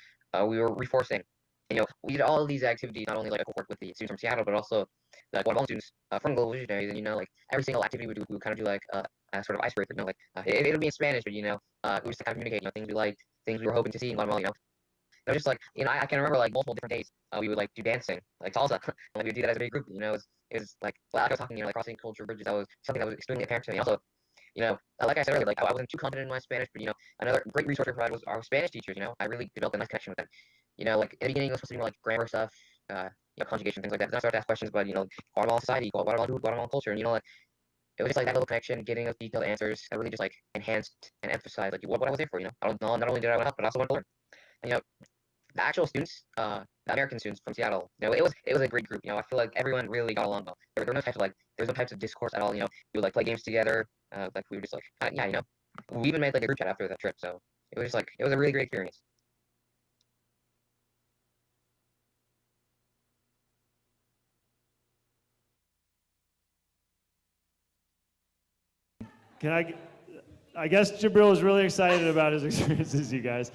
We were reforesting. And, we did all of these activities, not only work with the students from Seattle, but also the Guatemalan students from Global Visionaries. And, every single activity we would kind of do a sort of icebreaker. It would be in Spanish, but, we would just kind of communicate, things we liked, things we were hoping to see in Guatemala. Just I can remember multiple different days we would do dancing, salsa. We would do that as a big group. It was like I was talking, crossing cultural bridges. That was something that was extremely apparent to me. Also, like I said earlier, I wasn't too confident in my Spanish, but another great resource we provided was our Spanish teachers. I really developed a nice connection with them. In the beginning, it was supposed to be grammar stuff, conjugation, things like that. Then I started to ask questions about Guatemalan society, Guatemalan food, Guatemalan culture, and it was just that little connection, getting those detailed answers that really just enhanced and emphasized what I was there for. I don't, not only did I want to help, but I also want to learn. And, the actual students, the American students from Seattle, it was a great group. I feel like everyone really got along well. There were no types of discourse at all. We would like play games together. Like we were just like, yeah, we even made like a group chat after that trip. So it was just like it was a really great experience. I guess Jabril is really excited about his experiences, you guys.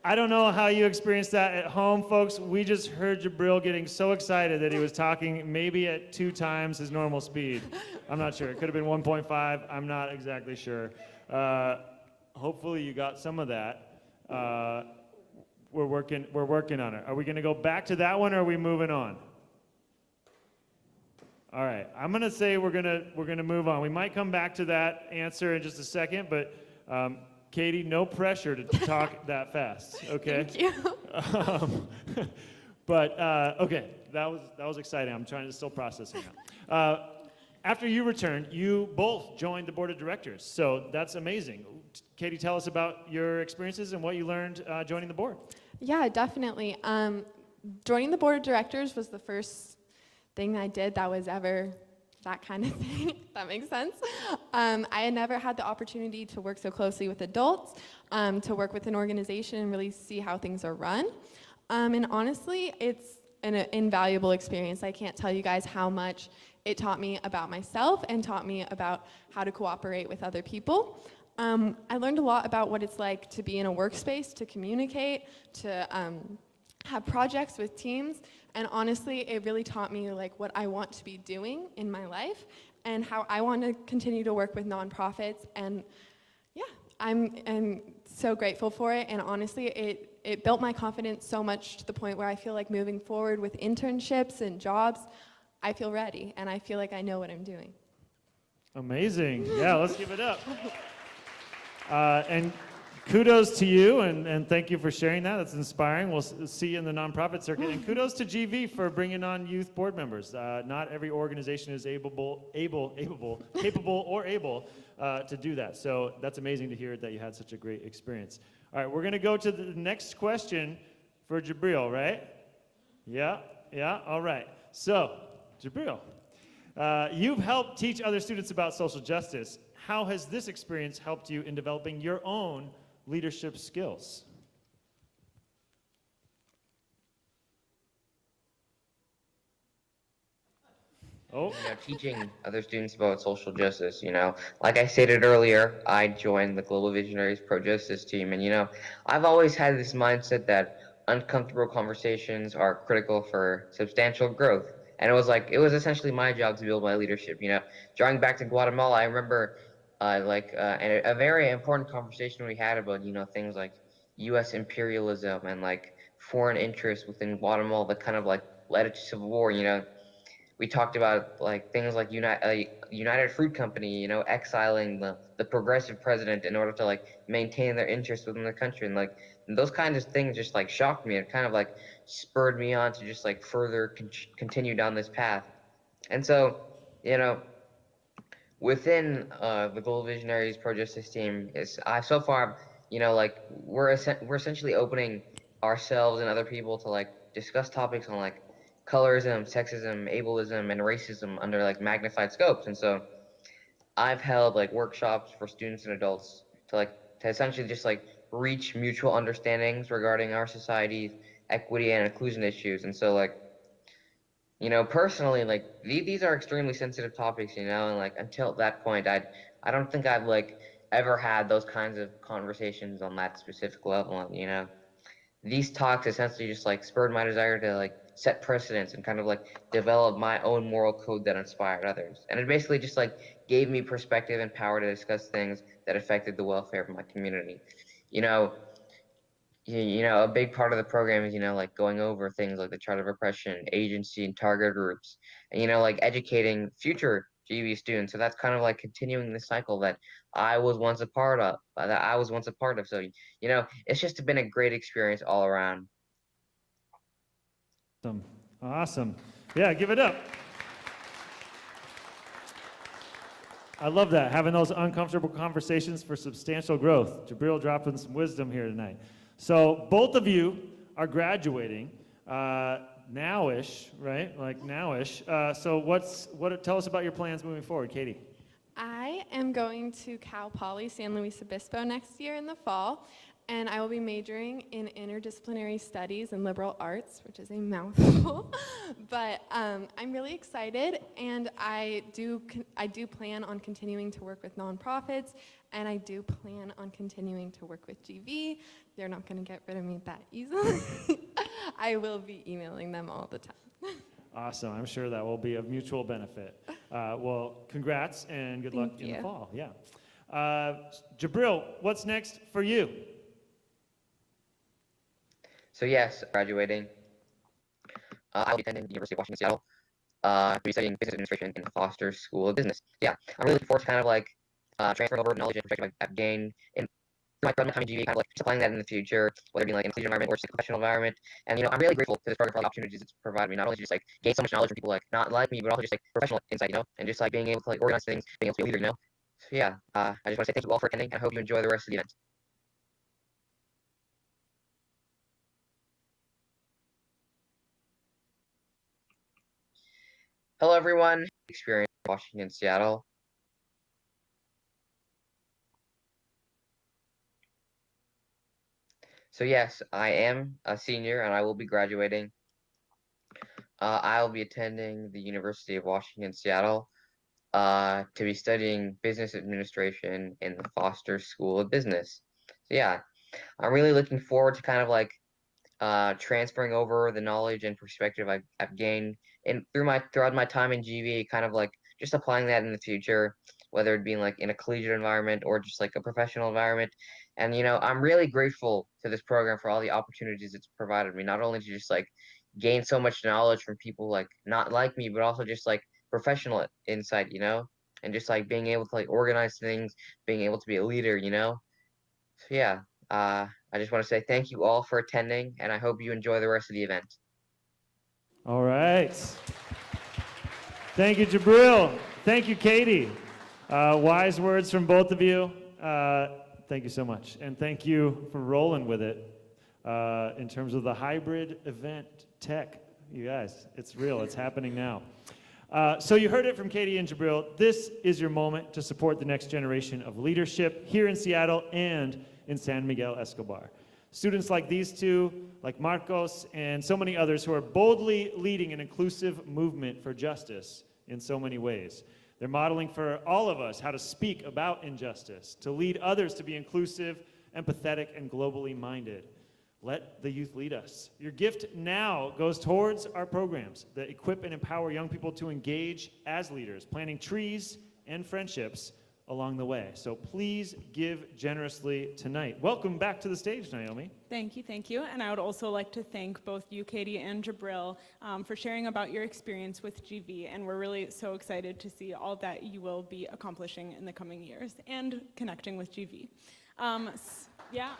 I don't know how you experienced that at home, folks. We just heard Jabril getting so excited that he was talking maybe at 2 times his normal speed. I'm not sure. It could have been 1.5. I'm not exactly sure. Hopefully you got some of that. We're working on it. Are we going to go back to that one, or are we moving on? All right, I'm gonna say we're gonna move on. We might come back to that answer in just a second, but Katie, no pressure to talk that fast, okay? Thank you. But okay, that was exciting. I'm trying to still processing that. After you returned, you both joined the board of directors, so that's amazing. Katie, tell us about your experiences and what you learned joining the board. Yeah, definitely. Joining the board of directors was the first thing I did that was ever that kind of thing, if that makes sense. I had never had the opportunity to work so closely with adults, to work with an organization and really see how things are run. And honestly, it's an invaluable experience. I can't tell you guys how much it taught me about myself and taught me about how to cooperate with other people. I learned a lot about what it's like to be in a workspace, to communicate, to have projects with teams, and honestly, it really taught me like what I want to be doing in my life and how I want to continue to work with nonprofits. And yeah, I'm so grateful for it, and honestly, it built my confidence so much to the point where I feel like moving forward with internships and jobs, I feel ready, and I feel like I know what I'm doing. Amazing. Yeah, let's give it up. And kudos to you, and thank you for sharing that. That's inspiring. We'll see you in the nonprofit circuit. And kudos to GV for bringing on youth board members. Not every organization is capable or able to do that. So that's amazing to hear that you had such a great experience. All right, we're going to go to the next question for Jabril, right? Yeah, all right. So, Jabril, you've helped teach other students about social justice. How has this experience helped you in developing your own leadership skills? Teaching other students about social justice, like I stated earlier, I joined the Global Visionaries pro-justice team, and I've always had this mindset that uncomfortable conversations are critical for substantial growth. And it was essentially my job to build my leadership. Drawing back to Guatemala, I remember a very important conversation we had about things like U.S. imperialism and like foreign interests within Guatemala that kind of like led it to civil war. We talked about like things like United Fruit Company, exiling the progressive president in order to like maintain their interests within the country, and like those kinds of things just like shocked me. It kind of like spurred me on to just like further continue down this path. And so, within the Global Visionaries Pro Justice team, so far, we're essentially opening ourselves and other people to like discuss topics on like colorism, sexism, ableism, and racism under like magnified scopes. And so I've held like workshops for students and adults to essentially just like reach mutual understandings regarding our society's equity and inclusion issues. And so personally, like these are extremely sensitive topics, and like until that point, I don't think I've like ever had those kinds of conversations on that specific level. These talks essentially just like spurred my desire to like set precedents and kind of like develop my own moral code that inspired others. And it basically just like gave me perspective and power to discuss things that affected the welfare of my community. A big part of the program is, like going over things like the chart of oppression, agency, and target groups, and, like educating future GV students. So that's kind of like continuing the cycle that I was once a part of, So, it's just been a great experience all around. Awesome. Yeah, give it up. I love that, having those uncomfortable conversations for substantial growth. Jabril dropping some wisdom here tonight. So both of you are graduating now-ish, right? Like now-ish. So tell us about your plans moving forward, Katie. I am going to Cal Poly San Luis Obispo next year in the fall, and I will be majoring in interdisciplinary studies and liberal arts, which is a mouthful. But I'm really excited, and I do plan on continuing to work with nonprofits, and I do plan on continuing to work with GV. They're not going to get rid of me that easily. I will be emailing them all the time. Awesome. I'm sure that will be of mutual benefit. Well, congrats and good luck in the fall. Yeah. Jabril, what's next for you? So yes, graduating. I'll be attending the University of Washington, Seattle. To be studying business administration in the Foster School of Business. Yeah, I'm really looking forward to kind of like transferring over knowledge and perspective I've gained in my time in GV, kind of like just applying that in the future, whether it be like in a collegiate environment or just a professional environment. And I'm really grateful to this program for all the opportunities it's provided me. Not only to just like gain so much knowledge from people like not like me, but also just like professional insight, and just like being able to like organize things, being able to be a leader, So yeah, I just want to say thank you all for attending, and I hope you enjoy the rest of the event. Hello everyone, experience Washington, Seattle. So yes, I am a senior and I will be graduating. I'll be attending the University of Washington, Seattle to be studying business administration in the Foster School of Business. So yeah, I'm really looking forward to kind of like transferring over the knowledge and perspective I've gained throughout my time in GV, kind of like just applying that in the future, whether it be like in a collegiate environment or just like a professional environment. And I'm really grateful to this program for all the opportunities it's provided me, not only to just like gain so much knowledge from people like not like me, but also just like professional insight, and just like being able to like organize things, being able to be a leader, So yeah, I just want to say thank you all for attending, and I hope you enjoy the rest of the event. All right. Thank you, Jabril. Thank you, Katie. Wise words from both of you. Thank you so much. And thank you for rolling with it in terms of the hybrid event tech. You guys, it's real. It's happening now. So you heard it from Katie and Jabril. This is your moment to support the next generation of leadership here in Seattle and in San Miguel Escobar. Students like these two, like Marcos, and so many others who are boldly leading an inclusive movement for justice in so many ways. They're modeling for all of us how to speak about injustice, to lead others to be inclusive, empathetic, and globally minded. Let the youth lead us. Your gift now goes towards our programs that equip and empower young people to engage as leaders, planting trees and friendships along the way. So please give generously tonight. Welcome back to the stage, Naomi. Thank you, thank you. And I would also like to thank both you, Katie, and Jabril for sharing about your experience with GV. And we're really so excited to see all that you will be accomplishing in the coming years and connecting with GV. Yeah.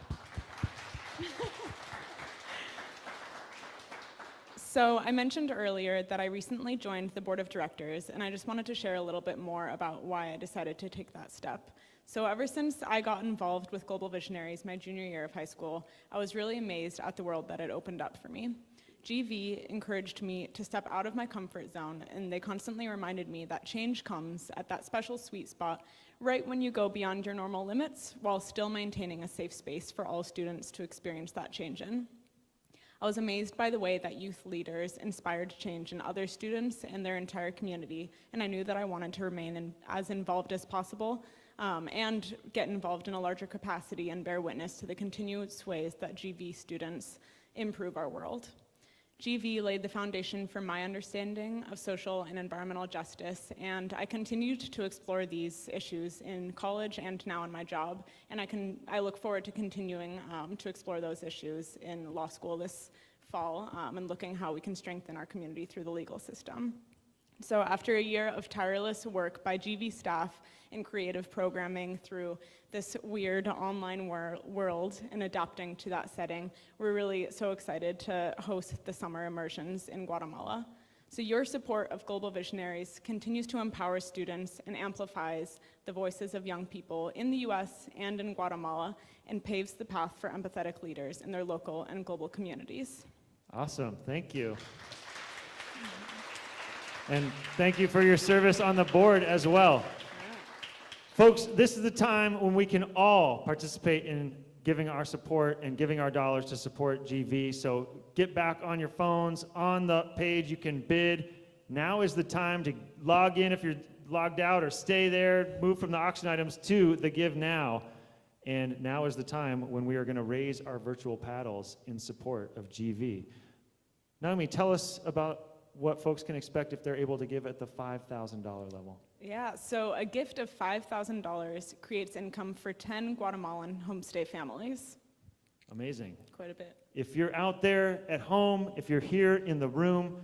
So I mentioned earlier that I recently joined the board of directors, and I just wanted to share a little bit more about why I decided to take that step. So ever since I got involved with Global Visionaries my junior year of high school, I was really amazed at the world that it opened up for me. GV encouraged me to step out of my comfort zone, and they constantly reminded me that change comes at that special sweet spot right when you go beyond your normal limits while still maintaining a safe space for all students to experience that change in. I was amazed by the way that youth leaders inspired change in other students and their entire community, and I knew that I wanted to remain as involved as possible and get involved in a larger capacity and bear witness to the continuous ways that GV students improve our world. GV laid the foundation for my understanding of social and environmental justice, and I continued to explore these issues in college and now in my job, and I look forward to continuing to explore those issues in law school this fall and looking how we can strengthen our community through the legal system. So after a year of tireless work by GV staff in creative programming through this weird online world and adapting to that setting, we're really so excited to host the summer immersions in Guatemala. So your support of Global Visionaries continues to empower students and amplifies the voices of young people in the US and in Guatemala and paves the path for empathetic leaders in their local and global communities. Awesome, thank you. And thank you for your service on the board as well. Folks, this is the time when we can all participate in giving our support and giving our dollars to support GV. So get back on your phones. On the page, you can bid. Now is the time to log in if you're logged out, or stay there, move from the auction items to the Give Now. And now is the time when we are going to raise our virtual paddles in support of GV. Naomi, tell us about what folks can expect if they're able to give at the $5,000 level. Yeah, so a gift of $5,000 creates income for 10 Guatemalan homestay families. Amazing. Quite a bit. If you're out there at home, if you're here in the room,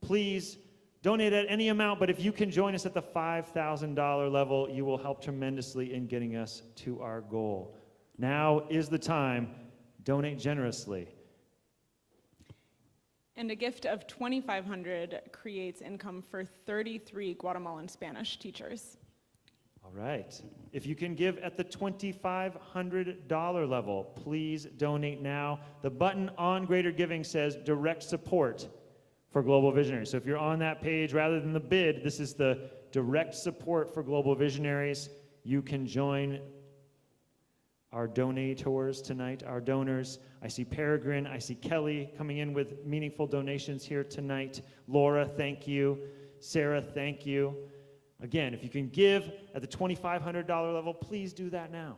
please donate at any amount, but if you can join us at the $5,000 level, you will help tremendously in getting us to our goal. Now is the time. Donate generously. And a gift of $2,500 creates income for 33 Guatemalan Spanish teachers. All right. If you can give at the $2,500 level, please donate now. The button on Greater Giving says direct support for Global Visionaries. So if you're on that page, rather than the bid, this is the direct support for Global Visionaries. You can join our donators tonight, our donors. I see Peregrine, I see Kelly coming in with meaningful donations here tonight. Laura, thank you. Sarah, thank you. Again, if you can give at the $2,500 level, please do that now.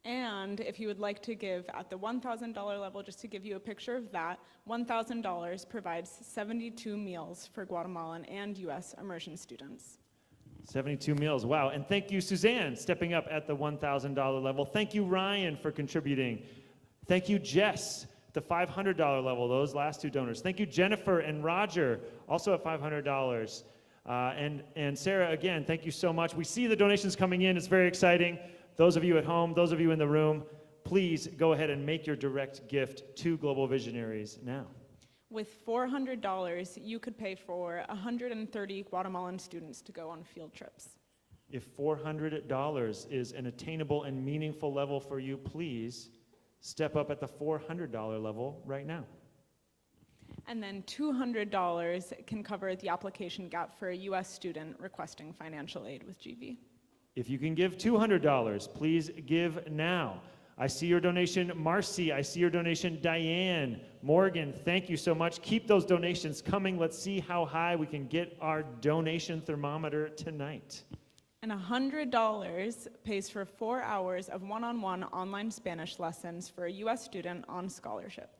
And if you would like to give at the $1,000 level, just to give you a picture of that, $1,000 provides 72 meals for Guatemalan and US immersion students. 72 meals, wow. And thank you, Suzanne, stepping up at the $1,000 level. Thank you, Ryan, for contributing. Thank you, Jess, at the $500 level, those last two donors. Thank you, Jennifer and Roger, also at $500. And Sarah, again, thank you so much. We see the donations coming in. It's very exciting. Those of you at home, those of you in the room, please go ahead and make your direct gift to Global Visionaries now. With $400, you could pay for 130 Guatemalan students to go on field trips. If $400 is an attainable and meaningful level for you, please step up at the $400 level right now. And then $200 can cover the application gap for a US student requesting financial aid with GV. If you can give $200, please give now. I see your donation, Marcy. I see your donation, Diane. Morgan, thank you so much. Keep those donations coming. Let's see how high we can get our donation thermometer tonight. And $100 pays for 4 hours of one-on-one online Spanish lessons for a US student on scholarship.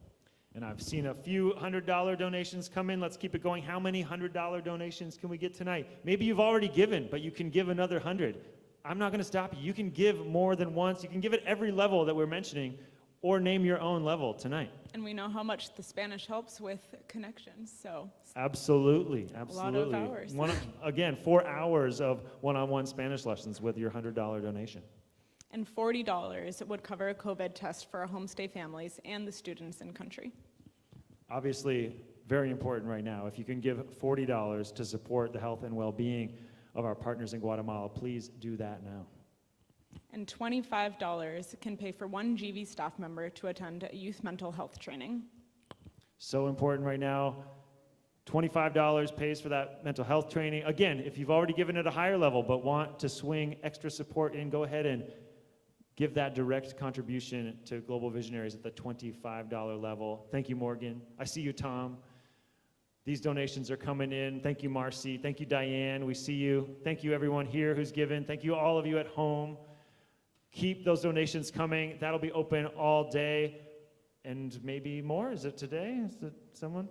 And I've seen a few $100 donations come in. Let's keep it going. How many $100 donations can we get tonight? Maybe you've already given, but you can give another 100. I'm not going to stop you. You can give more than once. You can give at every level that we're mentioning, or name your own level tonight. And we know how much the Spanish helps with connections, so. Absolutely. A lot of hours. Again, 4 hours of one-on-one Spanish lessons with your $100 donation. And $40 would cover a COVID test for our homestay families and the students in country. Obviously, very important right now. If you can give $40 to support the health and well-being of our partners in Guatemala, please do that now. And $25 can pay for one GV staff member to attend a youth mental health training. So important right now. $25 pays for that mental health training. Again, if you've already given at a higher level but want to swing extra support in, go ahead and give that direct contribution to Global Visionaries at the $25 level. Thank you, Morgan. I see you, Tom. These donations are coming in. Thank you, Marcy. Thank you, Diane. We see you. Thank you, everyone here who's given. Thank you, all of you at home. Keep those donations coming. That'll be open all day and maybe more. Is it today? Is it someone?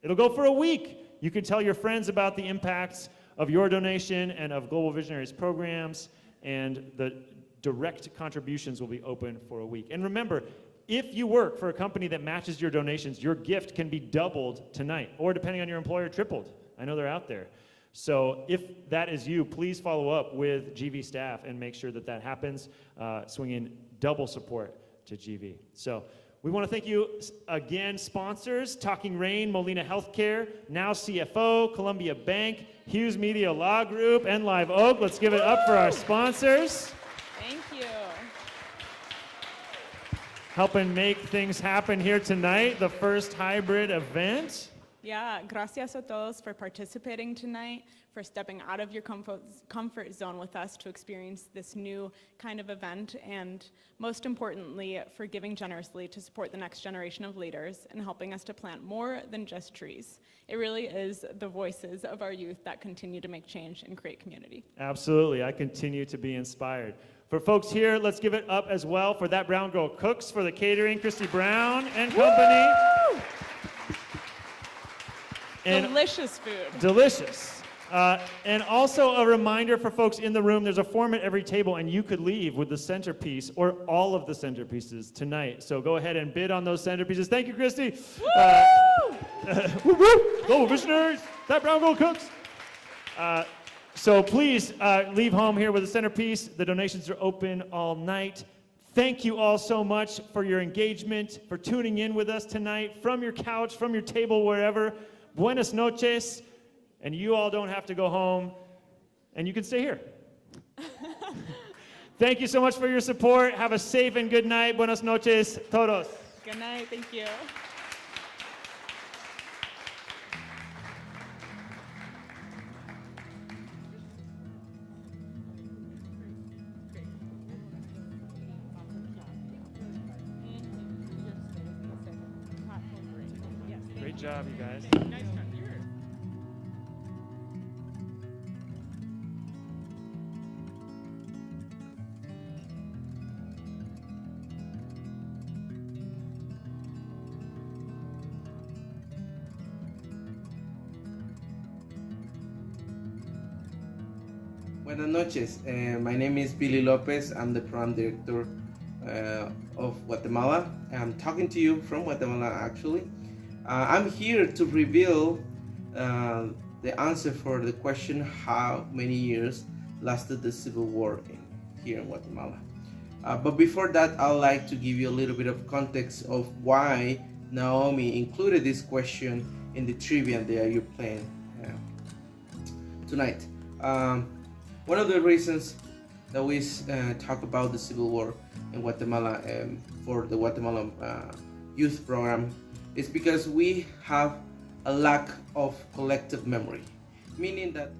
It'll go for a week. You can tell your friends about the impacts of your donation and of Global Visionaries programs, and the direct contributions will be open for a week. And remember, if you work for a company that matches your donations, your gift can be doubled tonight, or depending on your employer, tripled. I know they're out there. So if that is you, please follow up with GV staff and make sure that that happens. Swing in double support to GV. So We want to thank you again, sponsors, Talking Rain, Molina Healthcare, Now CFO, Columbia Bank, Hughes Media Law Group, and Live Oak. Let's give it up for our sponsors. Thank you. Helping make things happen here tonight, the first hybrid event. Yeah, gracias a todos for participating tonight, for stepping out of your comfort zone with us to experience this new kind of event, and most importantly, for giving generously to support the next generation of leaders and helping us to plant more than just trees. It really is the voices of our youth that continue to make change and create community. Absolutely, I continue to be inspired. For folks here, let's give it up as well for That Brown Girl Cooks for the catering, Christy Brown and company. Woo! And delicious food. Delicious. And also a reminder for folks in the room, there's a form at every table, and you could leave with the centerpiece or all of the centerpieces tonight. So go ahead and bid on those centerpieces. Thank you, Christy. Global Visionaries, That Brown Girl Cooks. So please leave home here with a centerpiece. The donations are open all night. Thank you all so much for your engagement, for tuning in with us tonight, from your couch, from your table, wherever. Buenas noches, and you all don't have to go home, and you can stay here. Thank you so much for your support. Have a safe and good night. Buenas noches, todos. Good night, thank you. Great job, you guys. Buenas noches. My name is Billy Lopez. I'm the program director of Guatemala. I'm talking to you from Guatemala, actually. I'm here to reveal the answer for the question, how many years lasted the Civil War here in Guatemala. But before that, I'd like to give you a little bit of context of why Naomi included this question in the trivia that you're playing tonight. One of the reasons that we talk about the Civil War in Guatemala for the Guatemalan youth program is because we have a lack of collective memory, meaning that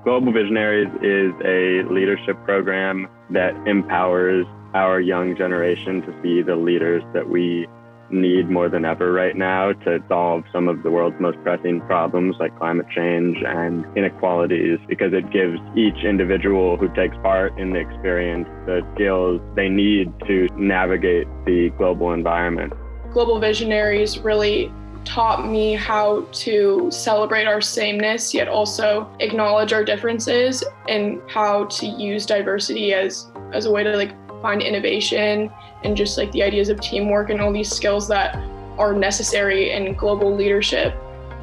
Global Visionaries is a leadership program that empowers our young generation to be the leaders that we need more than ever right now to solve some of the world's most pressing problems like climate change and inequalities, because it gives each individual who takes part in the experience the skills they need to navigate the global environment. Global Visionaries really taught me how to celebrate our sameness, yet also acknowledge our differences, and how to use diversity as a way to find innovation and just the ideas of teamwork and all these skills that are necessary in global leadership.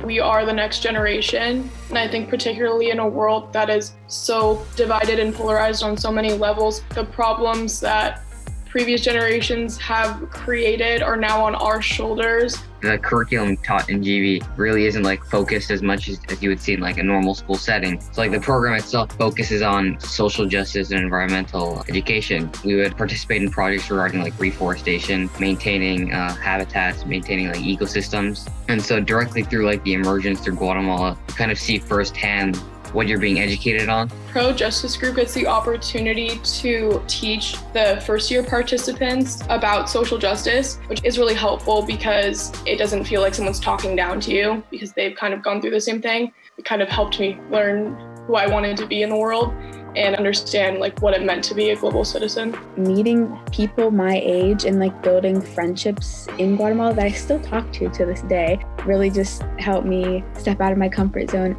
We are the next generation, and I think particularly in a world that is so divided and polarized on so many levels, the problems that previous generations have created are now on our shoulders. The curriculum taught in GV really isn't focused as much as you would see in a normal school setting. So the program itself focuses on social justice and environmental education. We would participate in projects regarding reforestation, maintaining habitats, maintaining ecosystems. And so directly through the emergence through Guatemala, you kind of see firsthand what you're being educated on. Pro Justice Group gets the opportunity to teach the first year participants about social justice, which is really helpful because it doesn't feel like someone's talking down to you because they've kind of gone through the same thing. It kind of helped me learn who I wanted to be in the world and understand what it meant to be a global citizen. Meeting people my age and building friendships in Guatemala that I still talk to this day really just helped me step out of my comfort zone.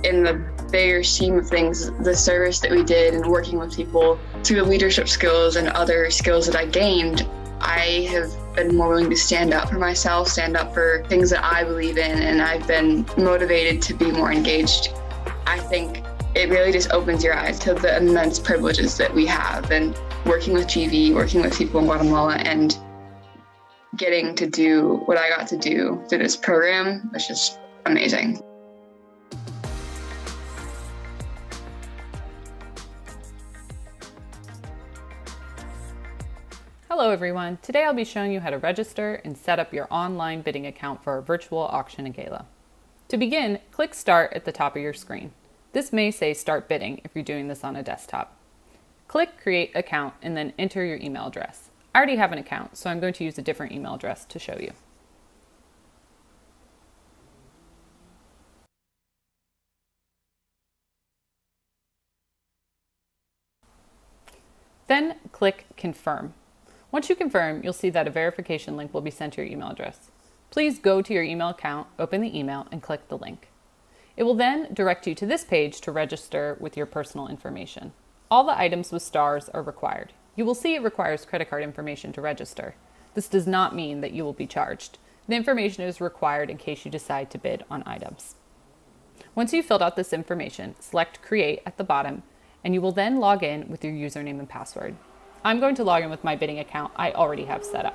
In the bigger scheme of things, the service that we did and working with people, through the leadership skills and other skills that I gained, I have been more willing to stand up for myself, stand up for things that I believe in, and I've been motivated to be more engaged. I think it really just opens your eyes to the immense privileges that we have, and working with GV, working with people in Guatemala, and getting to do what I got to do through this program was just amazing. Hello everyone, today I'll be showing you how to register and set up your online bidding account for our virtual auction and gala. To begin, click Start at the top of your screen. This may say Start Bidding if you're doing this on a desktop. Click Create Account and then enter your email address. I already have an account, so I'm going to use a different email address to show you. Then click Confirm. Once you confirm, you'll see that a verification link will be sent to your email address. Please go to your email account, open the email, and click the link. It will then direct you to this page to register with your personal information. All the items with stars are required. You will see it requires credit card information to register. This does not mean that you will be charged. The information is required in case you decide to bid on items. Once you've filled out this information, select Create at the bottom, and you will then log in with your username and password. I'm going to log in with my bidding account I already have set up.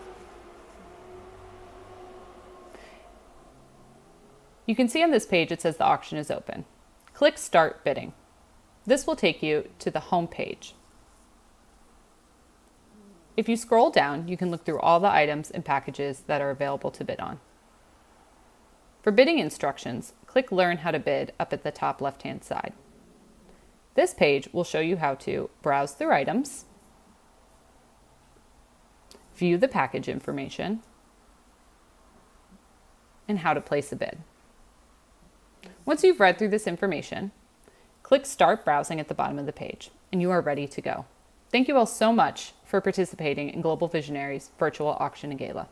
You can see on this page it says the auction is open. Click Start Bidding. This will take you to the home page. If you scroll down, you can look through all the items and packages that are available to bid on. For bidding instructions, click Learn How to Bid up at the top left-hand side. This page will show you how to browse through items, view the package information, and how to place a bid. Once you've read through this information, click Start Browsing at the bottom of the page, and you are ready to go. Thank you all so much for participating in Global Visionaries Virtual Auction and Gala.